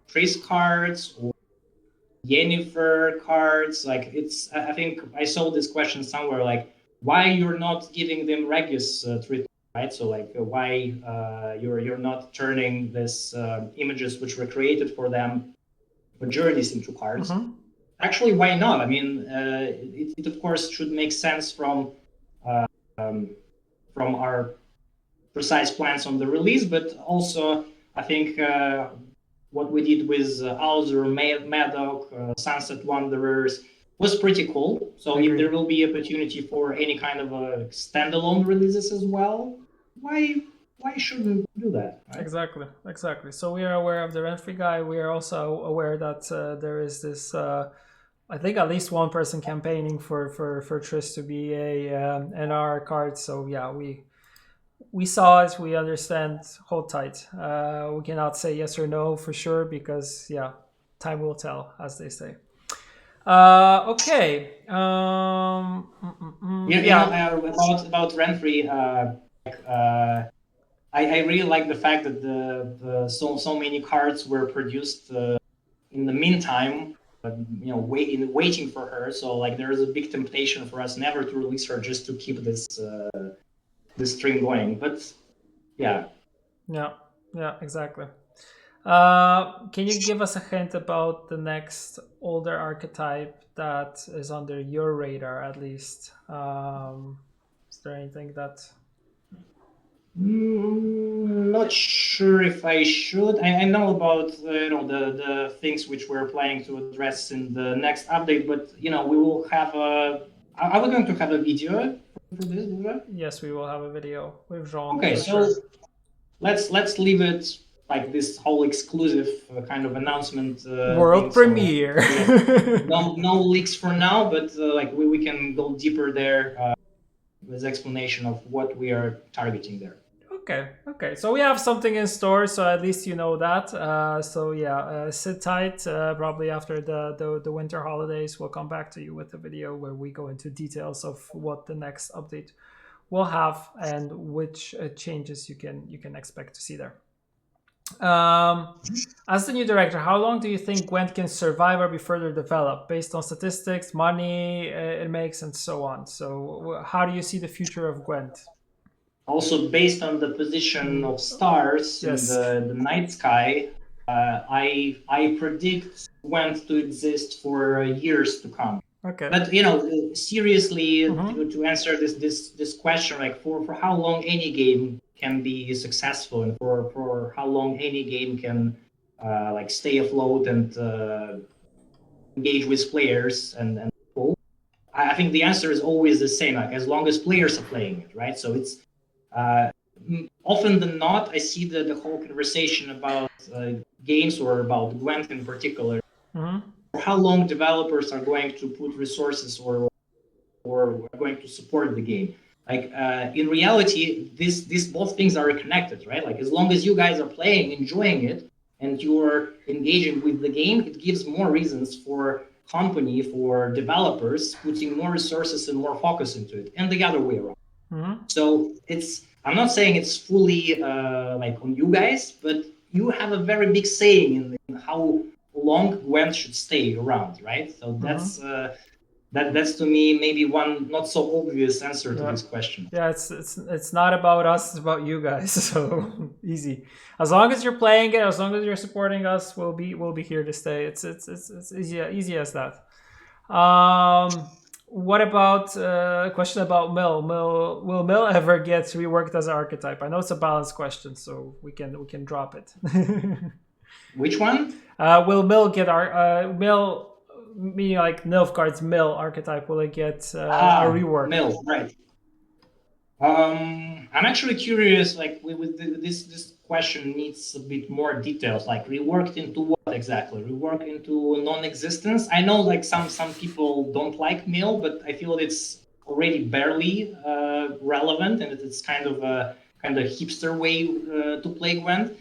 Trace cards or Yennefer cards, like I think I saw this question somewhere, like why you're not giving them Regius treatment, right? So like why you're not turning this images which were created for them, for journeys, into cards. Mm-hmm. Actually, why not? I mean, it of course should make sense from our precise plans on the release, but also I think what we did with Alzur, Madoc, Sunset Wanderers was pretty cool. So if there will be opportunity for any kind of standalone releases as well, why shouldn't we do that? Right? Exactly. So we are aware of the rent-free guy. We are also aware that there is this, I think at least one person campaigning for Triss to be a NR card. So yeah, we saw it. We understand. Hold tight. We cannot say yes or no for sure because yeah, time will tell, as they say. Okay. About rent-free. I really like the fact that the so many cards were produced in the meantime, waiting for her. So like there is a big temptation for us never to release her, just to keep this string going. But yeah, exactly. Can you give us a hint about the next older archetype that is under your radar, at least? Is there anything that... Not sure if I should. I know about the things which we're planning to address in the next update, but we will have a. Are we going to have a video for this? Yes, we will have a video with Jean. Okay, so sure. let's leave it like this whole exclusive kind of announcement. World premiere. So, no leaks for now, but like we can go deeper there with explanation of what we are targeting there. Okay. So we have something in store, so at least you know that. So yeah, sit tight. Probably after the winter holidays, we'll come back to you with a video where we go into details of what the next update will have and which changes you can expect to see there. As the new director, how long do you think Gwent can survive or be further developed based on statistics, money it makes, and so on? So how do you see the future of Gwent? Also, based on the position of stars in the night sky, I predict Gwent to exist for years to come. Okay. But seriously, to answer this question, like for how long any game can be successful, and for how long any game can like stay afloat and engage with players and people, I think the answer is always the same. Like as long as players are playing it, right? So it's often than not, I see the whole conversation about games or about Gwent in particular. For how long developers are going to put resources or are going to support the game. Like in reality, these both things are connected, right? Like as long as you guys are playing, enjoying it, and you're engaging with the game, it gives more reasons for company, for developers putting more resources and more focus into it, and the other way around. So I'm not saying it's fully like on you guys, but you have a very big saying in how long Gwent should stay around, right? So that's to me maybe one not so obvious answer to this question. Yeah, it's not about us, it's about you guys. So easy. As long as you're playing it, as long as you're supporting us, we'll be here to stay. It's easy as that. What about a question about Mill? Will Mill ever get reworked as an archetype? I know it's a balanced question, so we can drop it. Which one? Will Mill get our Mill, meaning like Nilfgaard's Mill archetype? Will it get a rework? Mill, right? I'm actually curious. Like this question needs a bit more details. Like reworked into what exactly? Reworked into non-existence? I know like some people don't like Mill, but I feel it's already barely relevant, and it's kind of a hipster way to play Gwent.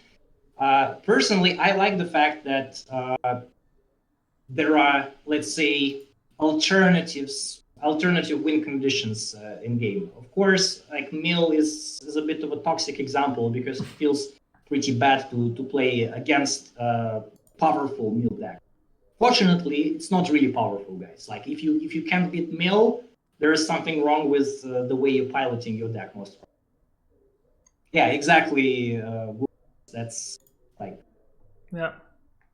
Personally, I like the fact that there are, let's say, alternative win conditions in game. Of course, like Mill is a bit of a toxic example because it feels pretty bad to play against powerful Mill deck. Fortunately, it's not really powerful, guys. Like if you can't beat Mill, there is something wrong with the way you're piloting your deck most of the time. Yeah, exactly. That's like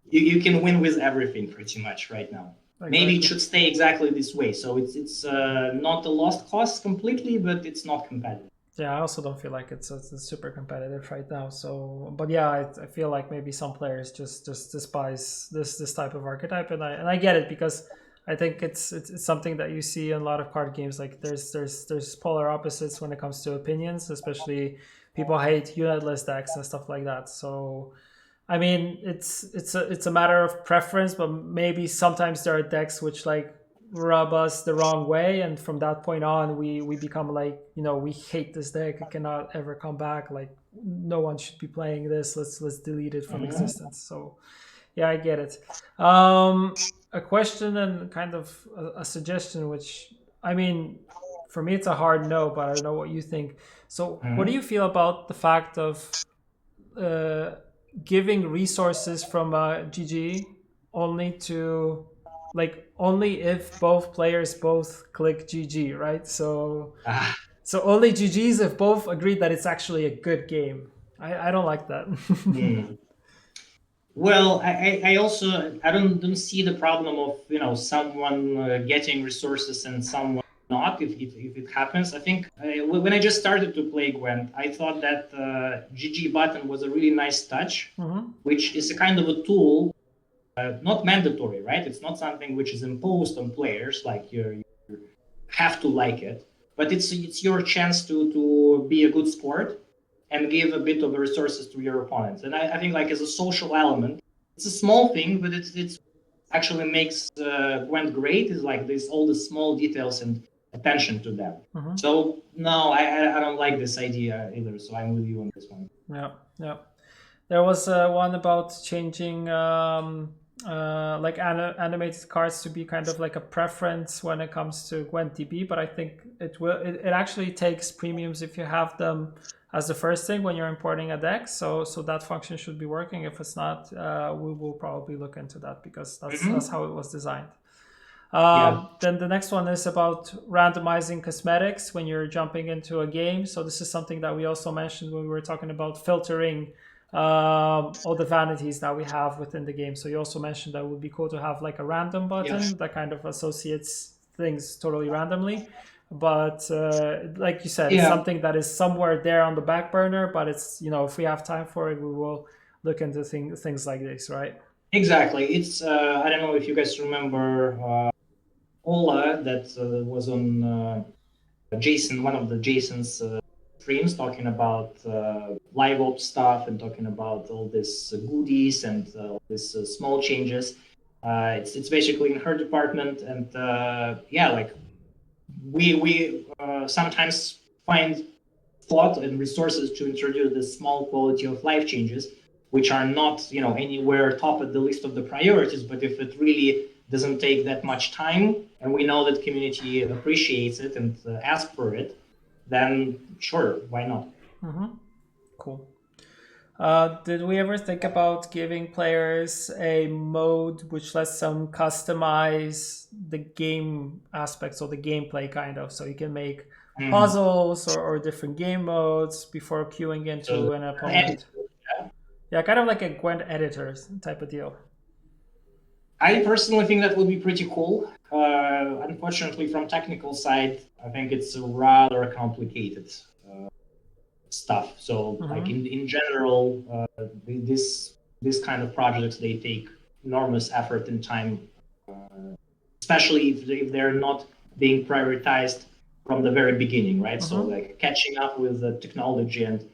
you can win with everything pretty much right now. Exactly. Maybe it should stay exactly this way. So it's not a lost cause completely, but it's not competitive. Yeah, I also don't feel like it's super competitive right now. So, but yeah, I feel like maybe some players just despise this type of archetype, and I get it because I think it's something that you see in a lot of card games. Like there's polar opposites when it comes to opinions, especially people hate unitless decks and stuff like that. So, I mean, it's a matter of preference, but maybe sometimes there are decks which like rub us the wrong way, and from that point on we become like, we hate this deck, it cannot ever come back, like no one should be playing this, let's delete it from existence. So yeah, I get it. A question and kind of a suggestion, which, I mean, for me it's a hard no, but I don't know what you think. So what do you feel about the fact of giving resources from GG only to, like, only if both players both click GG, right? So only GGs if both agree that it's actually a good game. I don't like that. Well, I also I don't see the problem of someone getting resources and someone not if it happens. I think when I just started to play Gwent, I thought that GG button was a really nice touch, which is a kind of a tool. Not mandatory, right? It's not something which is imposed on players, like you have to like it, but it's your chance to be a good sport and give a bit of resources to your opponents. And I think like as a social element, it's a small thing, but it's actually makes Gwent great. Is like there's all the small details and attention to them. So no, I don't like this idea either. So I'm with you on this one. Yeah. There was one about changing like animated cards to be kind of like a preference when it comes to Gwent DB, but I think it actually takes premiums if you have them as the first thing when you're importing a deck. So that function should be working. If it's not, we will probably look into that because that's how it was designed. Then the next one is about randomizing cosmetics when you're jumping into a game. So this is something that we also mentioned when we were talking about filtering all the vanities that we have within the game. So you also mentioned that it would be cool to have like a random button that kind of associates things totally randomly. But like you said, it's something that is somewhere there on the back burner, but it's, if we have time for it, we will look into things like this, right? Exactly. It's I don't know if you guys remember Ola that was on Jason, one of the Jason's streams, talking about live ops stuff and talking about all this goodies and all these small changes. It's basically in her department, and like we sometimes find thought and resources to introduce the small quality of life changes. which are not, anywhere top at the list of the priorities, but if it really doesn't take that much time, and we know that community appreciates it and asks for it, then sure, why not? Cool. Did we ever think about giving players a mode which lets them customize the game aspects or the gameplay kind of, so you can make puzzles or different game modes before queuing into an opponent? Yeah, kind of like a Gwent editor type of deal. I personally think that would be pretty cool. Unfortunately, from technical side, I think it's rather complicated stuff. So like in general, this kind of projects, they take enormous effort and time, especially if they're not being prioritized from the very beginning, right? So like catching up with the technology and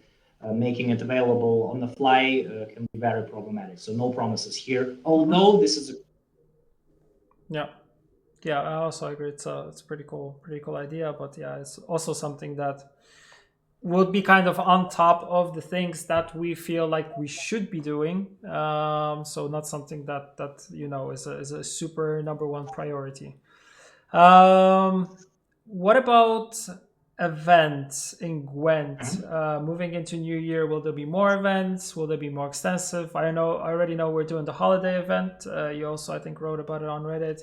making it available on the fly can be very problematic. So no promises here, although this is yeah, I also agree. It's a pretty cool idea, but yeah, it's also something that would be kind of on top of the things that we feel like we should be doing. So not something that is a super number one priority. What about events in Gwent? Moving into New Year, will there be more events? Will they be more extensive? I already know we're doing the holiday event. You also, I think, wrote about it on Reddit.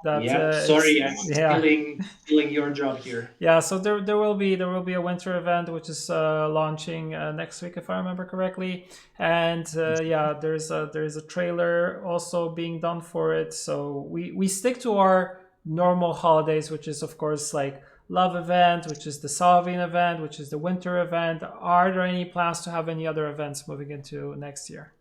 Sorry, I'm stealing your job here. Yeah, so there will be a winter event which is launching next week, if I remember correctly, and there's a trailer also being done for it. So we stick to our normal holidays, which is of course like Love event, which is the Salvin event, which is the winter event. Are there any plans to have any other events moving into next year?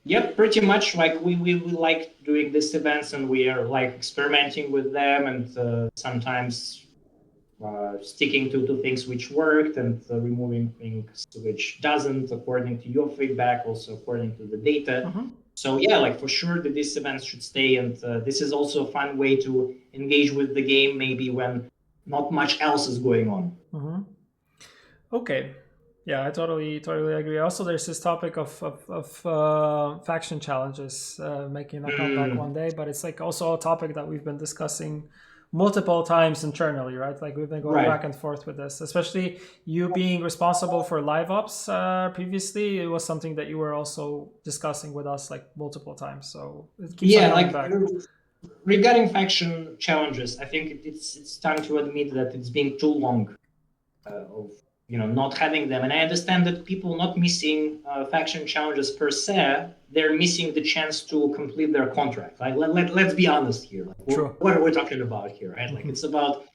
Yep, pretty much. Like we like doing these events, and we are like experimenting with them, and sometimes sticking to things which worked and removing things which doesn't, according to your feedback, also according to the data. So yeah, like for sure that these events should stay, and this is also a fun way to engage with the game, maybe when not much else is going on. Okay. Yeah, I totally agree. Also, there's this topic of faction challenges making a comeback one day, but it's like also a topic that we've been discussing multiple times internally, right? Like we've been going back and forth with this, especially you being responsible for live ops previously. It was something that you were also discussing with us like multiple times. So it keeps on coming back. Regarding faction challenges, I think it's time to admit that it's been too long of not having them. And I understand that people not missing faction challenges per se, they're missing the chance to complete their contract. Like let's be honest here. Like, what are we talking about here, right? Like it's about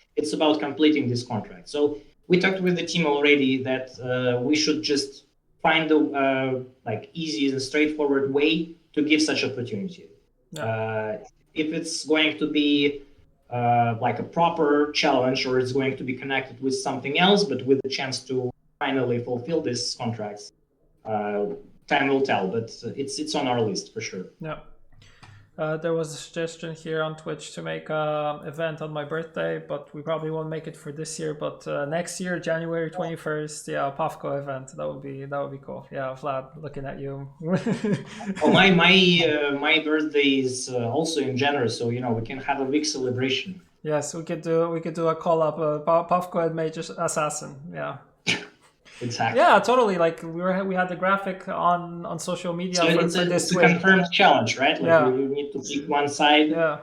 completing this contract. So we talked with the team already that we should just find a like easy and straightforward way to give such opportunity. If it's going to be like a proper challenge, or it's going to be connected with something else, but with a chance to finally fulfill these contracts, time will tell. But it's on our list for sure. Yeah. There was a suggestion here on Twitch to make an event on my birthday, but we probably won't make it for this year. But next year, January 21st, PAFCO event. That would be cool. Yeah, Vlad, looking at you. My birthday is also in January, so we can have a big celebration. Yes, we could do a call up, PAFCO and Mage Assassin. Yeah. Exactly. Yeah, totally. Like we had the graphic on social media. So it's a confirmed challenge, right? Like you need to pick one side. Yeah.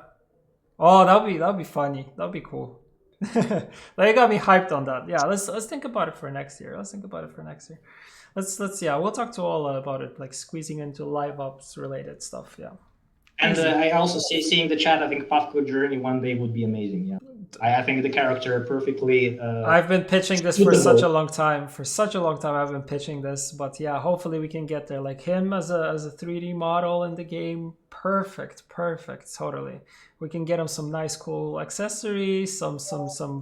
Oh, that'd be funny. That'd be cool. Like, you got me hyped on that. Yeah, let's think about it for next year. Let's we'll talk to all about it, like squeezing into live ops related stuff. Yeah. And I also seeing the chat. I think PAFCO Journey one day would be amazing. Yeah. I think the character perfectly. I've been pitching this for such a long time. I've been pitching this, but yeah, hopefully we can get there. Like him as a 3D model in the game, perfect, totally. We can get him some nice, cool accessories, some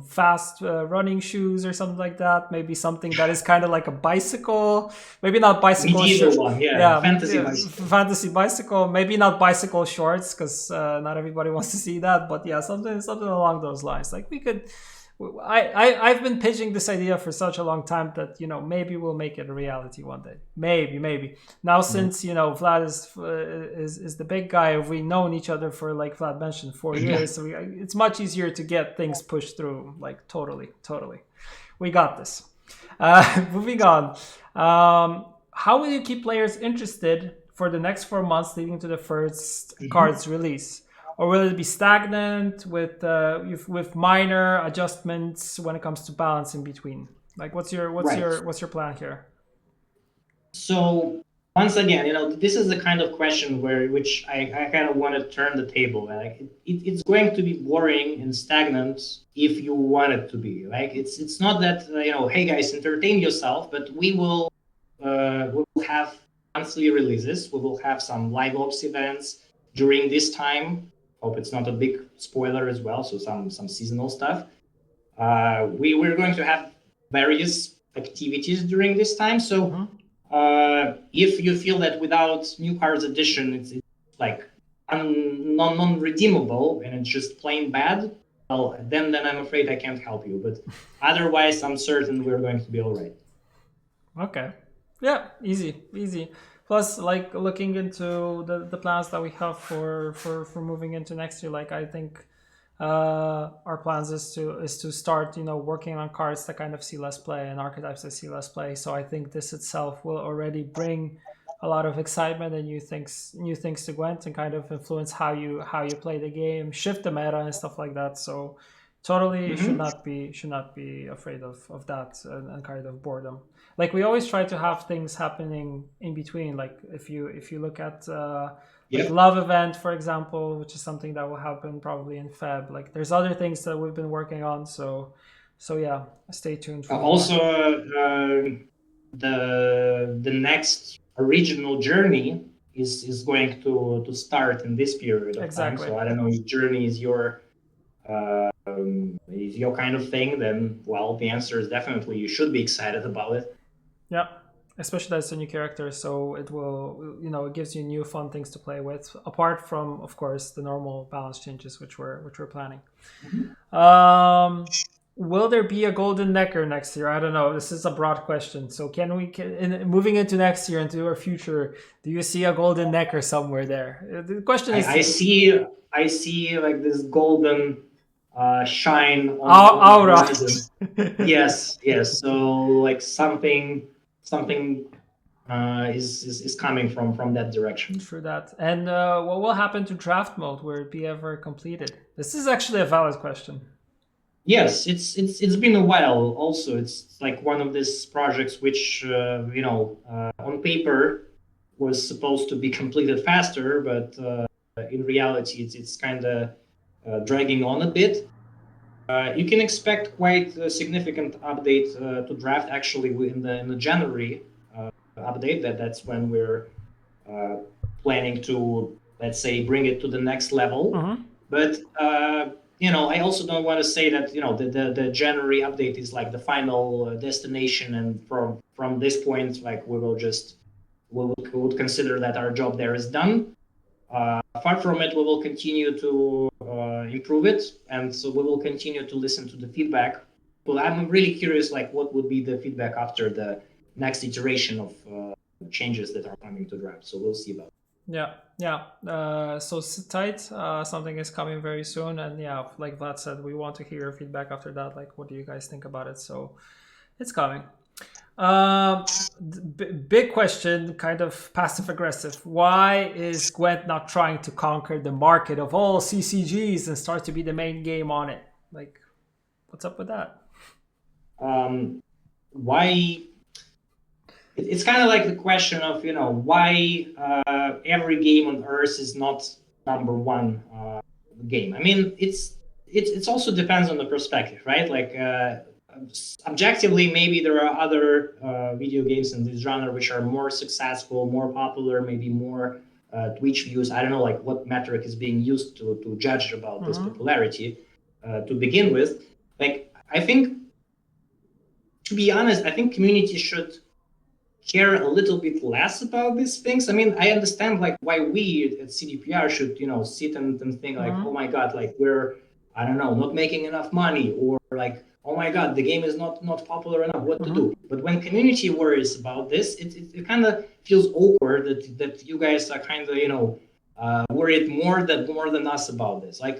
fast running shoes or something like that. Maybe something that is kind of like a bicycle. Maybe not bicycle. Medieval one, fantasy bicycle. Fantasy bicycle. Maybe not bicycle shorts, because not everybody wants to see that. But yeah, something along those lines. Like we I've been pitching this idea for such a long time that maybe we'll make it a reality one day. Maybe. Now since Vlad is the big guy, we've known each other for, like Vlad mentioned, 4 years. So it's much easier to get things pushed through. Like totally. We got this. Moving on. How will you keep players interested for the next 4 months leading to the first cards release? Or will it be stagnant with minor adjustments when it comes to balance in between? Like, what's your plan here? So once again, this is the kind of question which I kind of want to turn the table. Like it's going to be boring and stagnant if you want it to be. Like it's not that hey guys, entertain yourself, but we will have monthly releases. We will have some live ops events during this time. Hope it's not a big spoiler as well. So some seasonal stuff. We're going to have various activities during this time. So if you feel that without new cards edition it's like non-redeemable and it's just plain bad, well then I'm afraid I can't help you. But otherwise, I'm certain we're going to be all right. Okay. Yeah, easy. Plus, like looking into the plans that we have for moving into next year, like I think our plans is to start working on cards that kind of see less play and archetypes that see less play. So I think this itself will already bring a lot of excitement and new things to Gwent and kind of influence how you play the game, shift the meta and stuff like that. So totally should not be afraid of that and kind of boredom. Like we always try to have things happening in between. Like if you look at like Love event, for example, which is something that will happen probably in Feb. Like there's other things that we've been working on. So yeah, stay tuned. For also, the next original journey is going to start in this period of time. So I don't know if journey is your kind of thing. Then well, the answer is definitely you should be excited about it. Yeah. Especially that it's a new character, so it will, it gives you new fun things to play with, apart from, of course, the normal balance changes which we're planning. Will there be a golden necker next year? I don't know. This is a broad question. So moving into next year, into our future, do you see a golden necker somewhere there? The question is, I see like this golden shine on aura. the horizon. yes. So like something is coming from that direction. True that. And what will happen to draft mode? Will it be ever completed? This is actually a valid question. Yes, it's been a while. Also, it's like one of these projects which on paper was supposed to be completed faster, but in reality, it's kind of dragging on a bit. You can expect quite a significant update to draft actually in the January update. That's when we're planning to, let's say, bring it to the next level. But I also don't want to say that the January update is like the final destination, and from this point, like we would consider that our job there is done. Apart from it, we will continue to improve it, and so we will continue to listen to the feedback. Well, I'm really curious, like what would be the feedback after the next iteration of changes that are coming to draft. So we'll see about it. Yeah. So sit tight. Something is coming very soon, and yeah, like Vlad said, we want to hear your feedback after that. Like, what do you guys think about it? So it's coming. Big question, kind of passive aggressive. Why is Gwent not trying to conquer the market of all CCGs and start to be the main game on it? Like, what's up with that? Why? It's kind of like the question of why every game on Earth is not number one game. I mean, it's also depends on the perspective, right? Like. Objectively, maybe there are other video games in this genre which are more successful, more popular, maybe more Twitch views. I don't know, like what metric is being used to judge about this popularity to begin with. Like, I think, to be honest, I think community should care a little bit less about these things. I mean, I understand like why we at CDPR should sit and think like, oh my god, like we're I don't know, not making enough money, or like, oh my god, the game is not popular enough, what to do? But when community worries about this, it kind of feels awkward that you guys are kind of, worried more than us about this. Like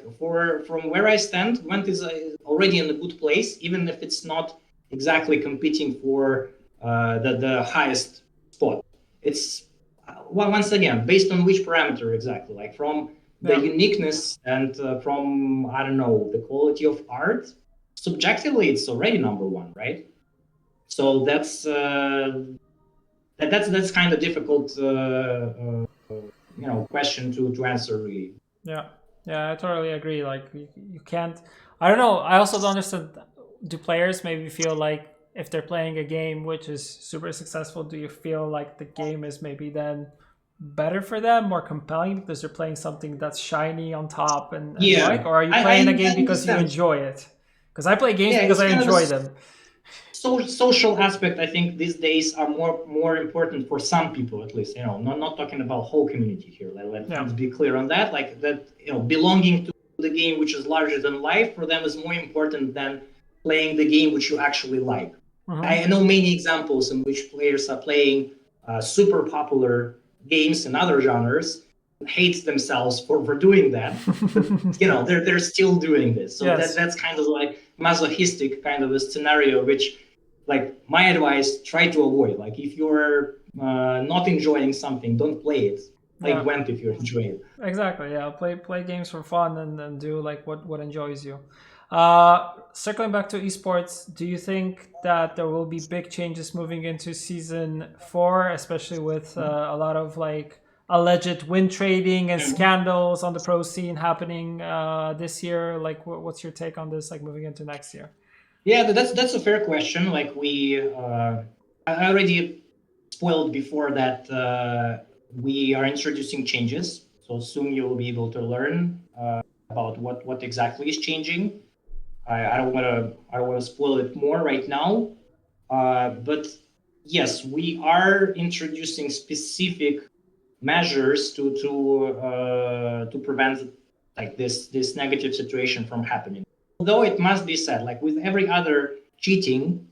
from where I stand, Gwent is already in a good place, even if it's not exactly competing for the highest spot. It's well, once again, based on which parameter exactly? Like from the uniqueness and from, I don't know, the quality of art. Subjectively, it's already number one, right? So that's kind of difficult, question to answer really. Yeah, yeah, I totally agree. Like you can't. I don't know. I also don't understand. Do players maybe feel like if they're playing a game which is super successful, do you feel like the game is maybe then better for them, more compelling because they're playing something that's shiny on top and like, Yeah, or are you I playing a game because you understand. enjoy it? Because I play games Yeah, because it's I kind of a enjoy them. social aspect. I think these days are more important for some people, at least. Not talking about whole community here. Let's Yeah. be clear on that. Like that, belonging to the game which is larger than life for them is more important than playing the game which you actually like. I know many examples in which players are playing super popular games in other genres, hate themselves for doing that, but they're still doing this. So Yes. that's kind of like masochistic kind of a scenario, which, like, my advice, try to avoid. Like if you're not enjoying something, don't play it. Play Gwent if you're enjoying it. Exactly. Yeah. Play games for fun and do like what enjoys you. Circling back to esports, do you think that there will be big changes moving into season 4, especially with a lot of like alleged win trading and scandals on the pro scene happening this year? Like, what's your take on this? Like moving into next year? Yeah, that's a fair question. Like I already spoiled before that we are introducing changes. So soon you will be able to learn about what exactly is changing. I don't want to spoil it more right now. But yes, we are introducing specific measures to prevent like this negative situation from happening. Although it must be said, like with every other cheating,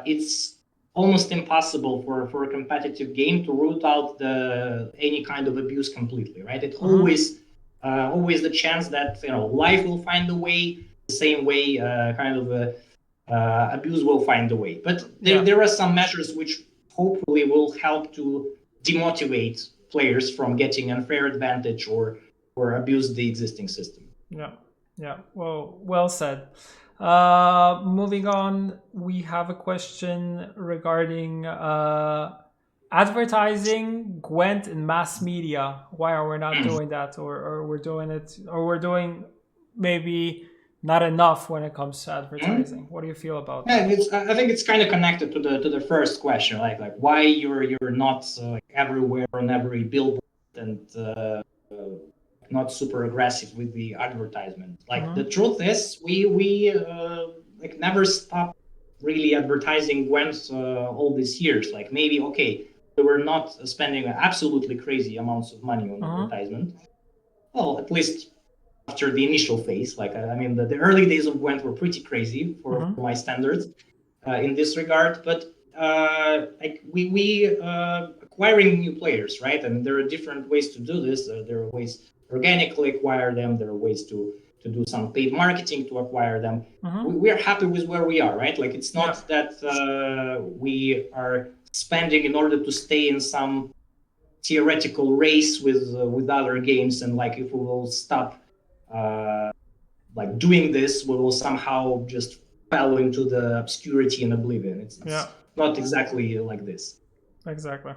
it's almost impossible for a competitive game to root out the any kind of abuse completely, right? It's always the chance that life will find a way, the same way kind of abuse will find a way. But there are some measures which hopefully will help to demotivate players from getting unfair advantage or abuse the existing system. Yeah. Well said. Moving on, we have a question regarding advertising Gwent in mass media. Why are we not doing that, or we're doing it, or we're doing maybe not enough when it comes to advertising? What do you feel about that? I think it's kind of connected to the first question, like why you're not everywhere on every billboard and not super aggressive with the advertisement. Like the truth is, we like never stopped really advertising Gwent all these years. Like maybe okay, we were not spending absolutely crazy amounts of money on advertisement. Well, at least after the initial phase. Like I mean, the early days of Gwent were pretty crazy for my standards in this regard. But like we acquiring new players, right? And there are different ways to do this. There are ways organically acquire them. There are ways to do some paid marketing to acquire them. We are happy with where we are, right? Like it's not that we are spending in order to stay in some theoretical race with other games, and like if we will stop like doing this, we will somehow just fall into the obscurity and oblivion. It's not exactly like this. Exactly.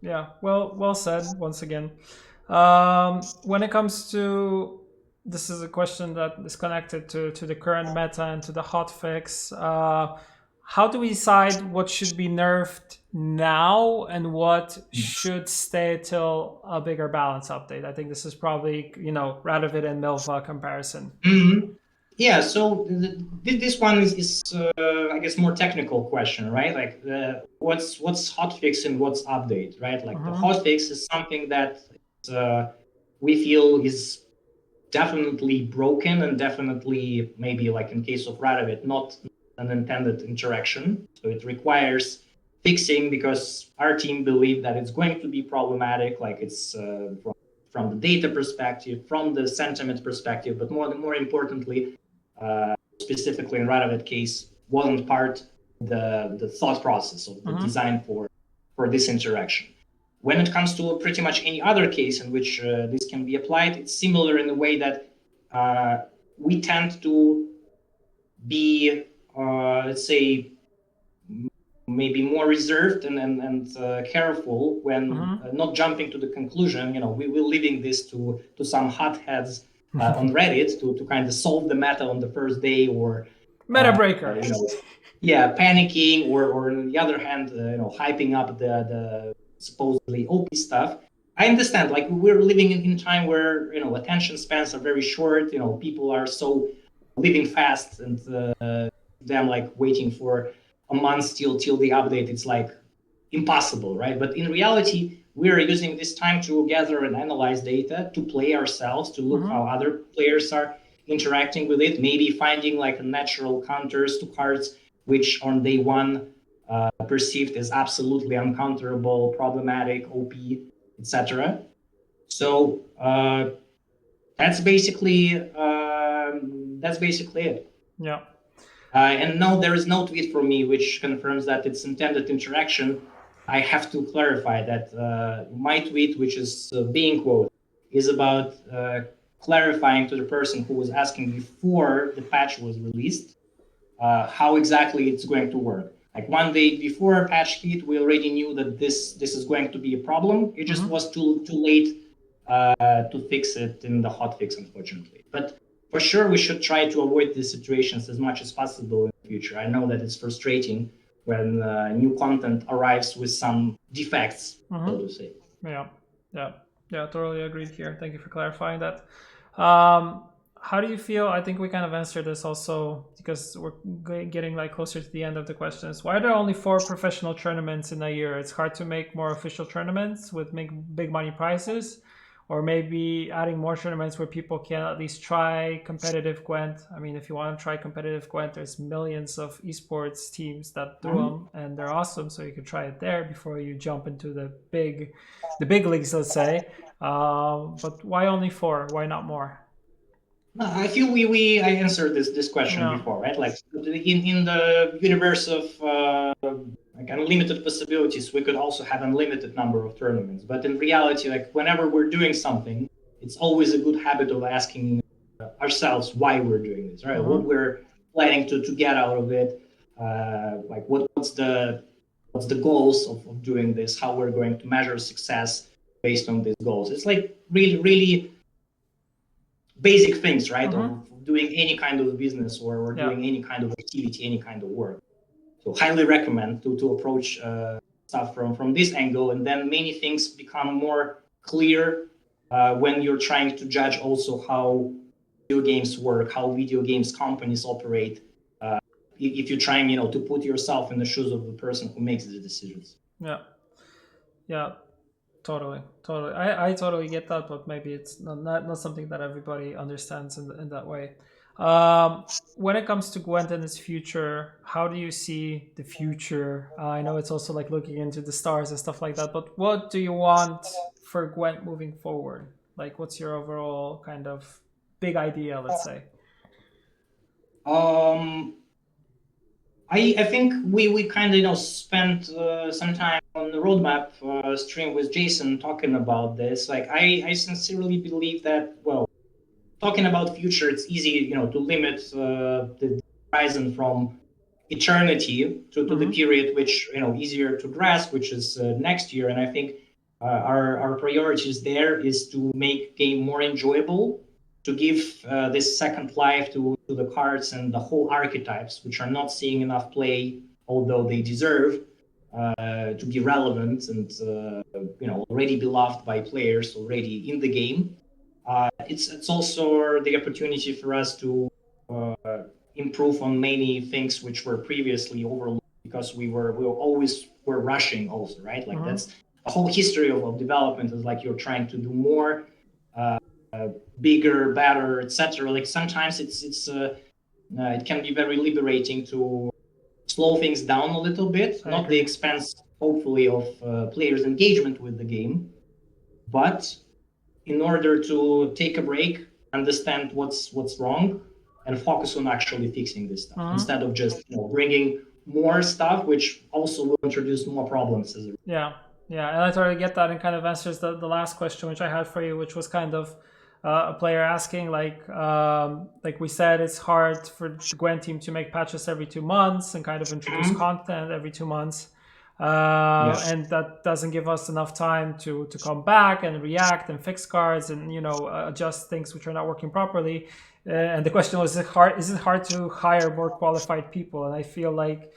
Yeah. Well said. Once again, when it comes to this is a question that is connected to the current meta and to the hotfix. How do we decide what should be nerfed now and what should stay till a bigger balance update? I think this is probably Radovid and Milva comparison. Yeah, so this one is I guess more technical question, right? Like what's hotfix and what's update, right? Like the hotfix is something that we feel is definitely broken and definitely maybe like in case of Radovid, not an intended interaction. So it requires fixing because our team believe that it's going to be problematic, like it's from the data perspective, from the sentiment perspective, but more importantly, specifically in Radovid case, wasn't part of the thought process of the design for this interaction. When it comes to pretty much any other case in which this can be applied, it's similar in the way that we tend to be, let's say, maybe more reserved and careful when not jumping to the conclusion. We're leaving this to some hotheads on Reddit to kind of solve the meta on the first day, or meta breaker. Panicking, or on the other hand, hyping up the supposedly OP stuff. I understand, like we're living in time where attention spans are very short. People are so living fast, and them like waiting for a month till the update, it's like impossible, right? But in reality, we are using this time to gather and analyze data, to play ourselves, to look how other players are interacting with it, maybe finding like natural counters to cards which on day one perceived as absolutely uncounterable, problematic, OP, etc. So that's basically it. Yeah. And no, there is no tweet from me which confirms that it's intended interaction. I have to clarify that my tweet, which is being quoted, is about clarifying to the person who was asking before the patch was released how exactly it's going to work. Like one day before patch hit, we already knew that this is going to be a problem. It just was too late to fix it in the hotfix, unfortunately. But for sure, we should try to avoid these situations as much as possible in the future. I know that it's frustrating when new content arrives with some defects, so to say. Yeah, totally agreed here. Thank you for clarifying that. How do you feel? I think we kind of answered this also because we're getting like closer to the end of the questions. Why are there only 4 professional tournaments in a year? It's hard to make more official tournaments with big money prizes, or maybe adding more tournaments where people can at least try competitive Gwent. I mean, if you want to try competitive Gwent, there's millions of esports teams that do them, and they're awesome. So you can try it there before you jump into the big leagues, let's say. But why only 4? Why not more? No, I feel I answered this question before, right? Like in the universe of like unlimited possibilities, we could also have unlimited number of tournaments. But in reality, like whenever we're doing something, it's always a good habit of asking ourselves why we're doing this, right? What we're planning to get out of it, like what's the goals of doing this, how we're going to measure success based on these goals. It's like really basic things, right? Of doing any kind of business or doing any kind of activity, any kind of work. So highly recommend to approach stuff from this angle, and then many things become more clear when you're trying to judge also how video games work, how video games companies operate. If you're trying, to put yourself in the shoes of the person who makes the decisions. Yeah. Totally. I totally get that, but maybe it's not something that everybody understands in that way. When it comes to Gwent and its future, how do you see the future? I know it's also like looking into the stars and stuff like that, but what do you want for Gwent moving forward? Like, what's your overall kind of big idea, let's say? I think we kind of spent some time on the roadmap stream with Jason talking about this. Like I sincerely believe that, well, talking about future, it's easy to limit the horizon from eternity to the period which easier to grasp, which is next year. And I think our priorities there is to make game more enjoyable, to give this second life to the cards and the whole archetypes, which are not seeing enough play, although they deserve to be relevant and already beloved by players already in the game. It's also the opportunity for us to improve on many things which were previously overlooked because we always were rushing also, right? Like that's the whole history of development is like you're trying to do more bigger, better, etc. Like sometimes it can be very liberating to slow things down a little bit, I not agree. the expense, hopefully, of players' engagement with the game, but in order to take a break, understand what's wrong, and focus on actually fixing this stuff instead of just bringing more stuff, which also will introduce more problems as a result. Yeah, yeah, and I totally get that, and kind of answers the last question which I had for you, which was kind of a player asking, like we said, it's hard for the Gwent team to make patches every 2 months and kind of introduce content every 2 months. And that doesn't give us enough time to come back and react and fix cards and adjust things which are not working properly. And the question was, is it hard to hire more qualified people? And I feel like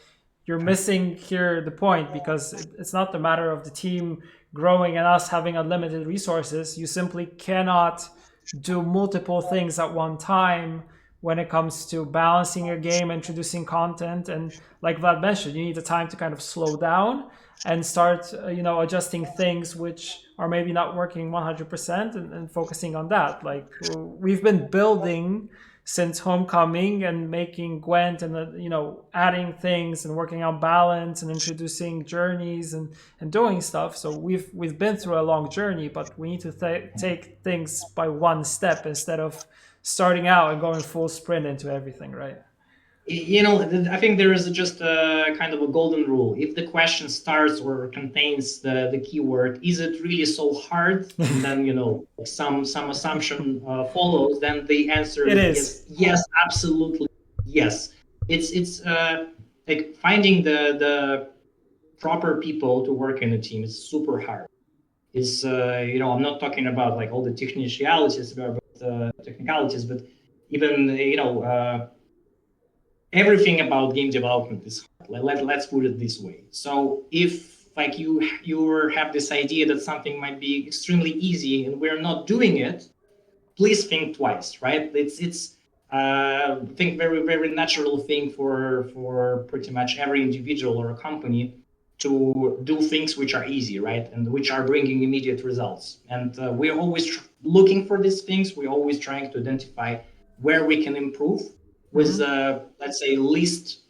you're missing here the point, because it's not the matter of the team growing and us having unlimited resources. You simply cannot do multiple things at one time when it comes to balancing your game, introducing content. And like Vlad mentioned, you need the time to kind of slow down and start adjusting things which are maybe not working 100%, and focusing on that. Like, we've been building since homecoming and making Gwent, and adding things and working on balance and introducing journeys and doing stuff. So we've been through a long journey, but we need to take things by one step instead of starting out and going full sprint into everything, right? I think there is just a kind of a golden rule. If the question starts or contains the keyword, is it really so hard? And then, some assumption follows, then the answer is yes, absolutely yes. It's like finding the proper people to work in a team is super hard. I'm not talking about like all the technicalities, but even everything about game development is hard. Let's put it this way. So if like you have this idea that something might be extremely easy and we're not doing it, please think twice, right? It's I think very, very natural thing for pretty much every individual or a company to do things which are easy, right, and which are bringing immediate results. And we're always looking for these things. We're always trying to identify where we can improve with let's say least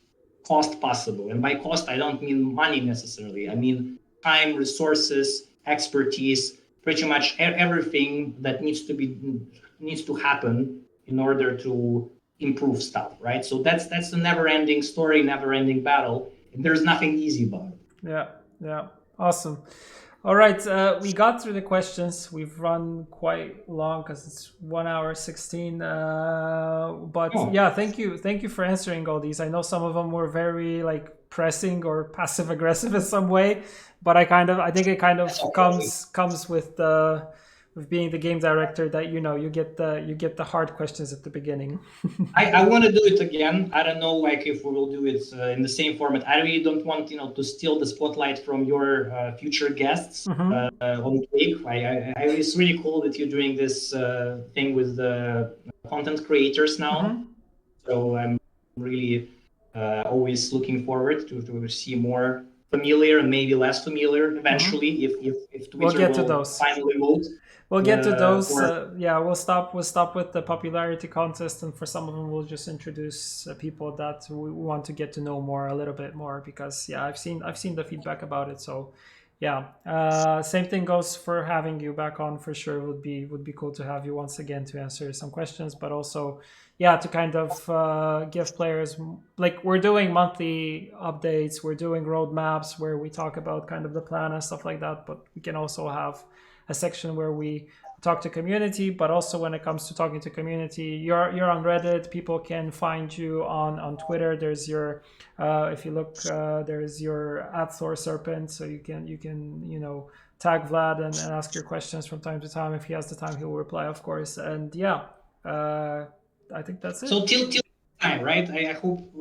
cost possible. And by cost, I don't mean money necessarily. I mean time, resources, expertise, pretty much everything that needs to happen in order to improve stuff, right? So that's the never-ending story, never-ending battle, and there's nothing easy about it. Yeah, awesome. All right, we got through the questions. We've run quite long because it's 1 hour 16. Yeah, thank you for answering all these. I know some of them were very pressing or passive aggressive in some way, but I think it kind of comes with being the game director, that you get the hard questions at the beginning. I want to do it again. I don't know if we will do it in the same format. I really don't want to steal the spotlight from your future guests on Twig. It's really cool that you're doing this thing with the content creators now. So I'm really always looking forward to see more familiar and maybe less familiar eventually, if Twitter will finally vote. We'll get to those. We'll stop with the popularity contest, and for some of them, we'll just introduce people that we want to get to know a little bit more. Because I've seen the feedback about it. So same thing goes for having you back on for sure. Would be cool to have you once again to answer some questions, but also to kind of give players, like, we're doing monthly updates, we're doing roadmaps where we talk about kind of the plan and stuff like that. But we can also have a section where we talk to community, but also when it comes to talking to community, you're on Reddit. People can find you on Twitter. There's your if you look, there's your @ThorSerpent, so you can tag Vlad and ask your questions from time to time. If he has the time, he will reply, of course. And I think that's it. So till time, right? I hope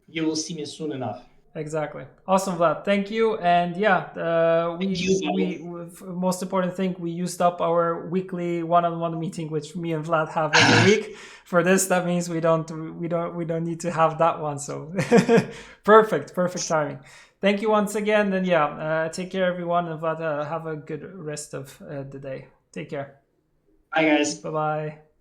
you will see me soon enough. Exactly. Awesome, Vlad. Thank you. And we most important thing, we used up our weekly one-on-one meeting, which me and Vlad have every week. For this, that means we don't need to have that one. So perfect timing. Thank you once again. And take care, everyone. And Vlad, have a good rest of the day. Take care. Bye, guys. Bye bye.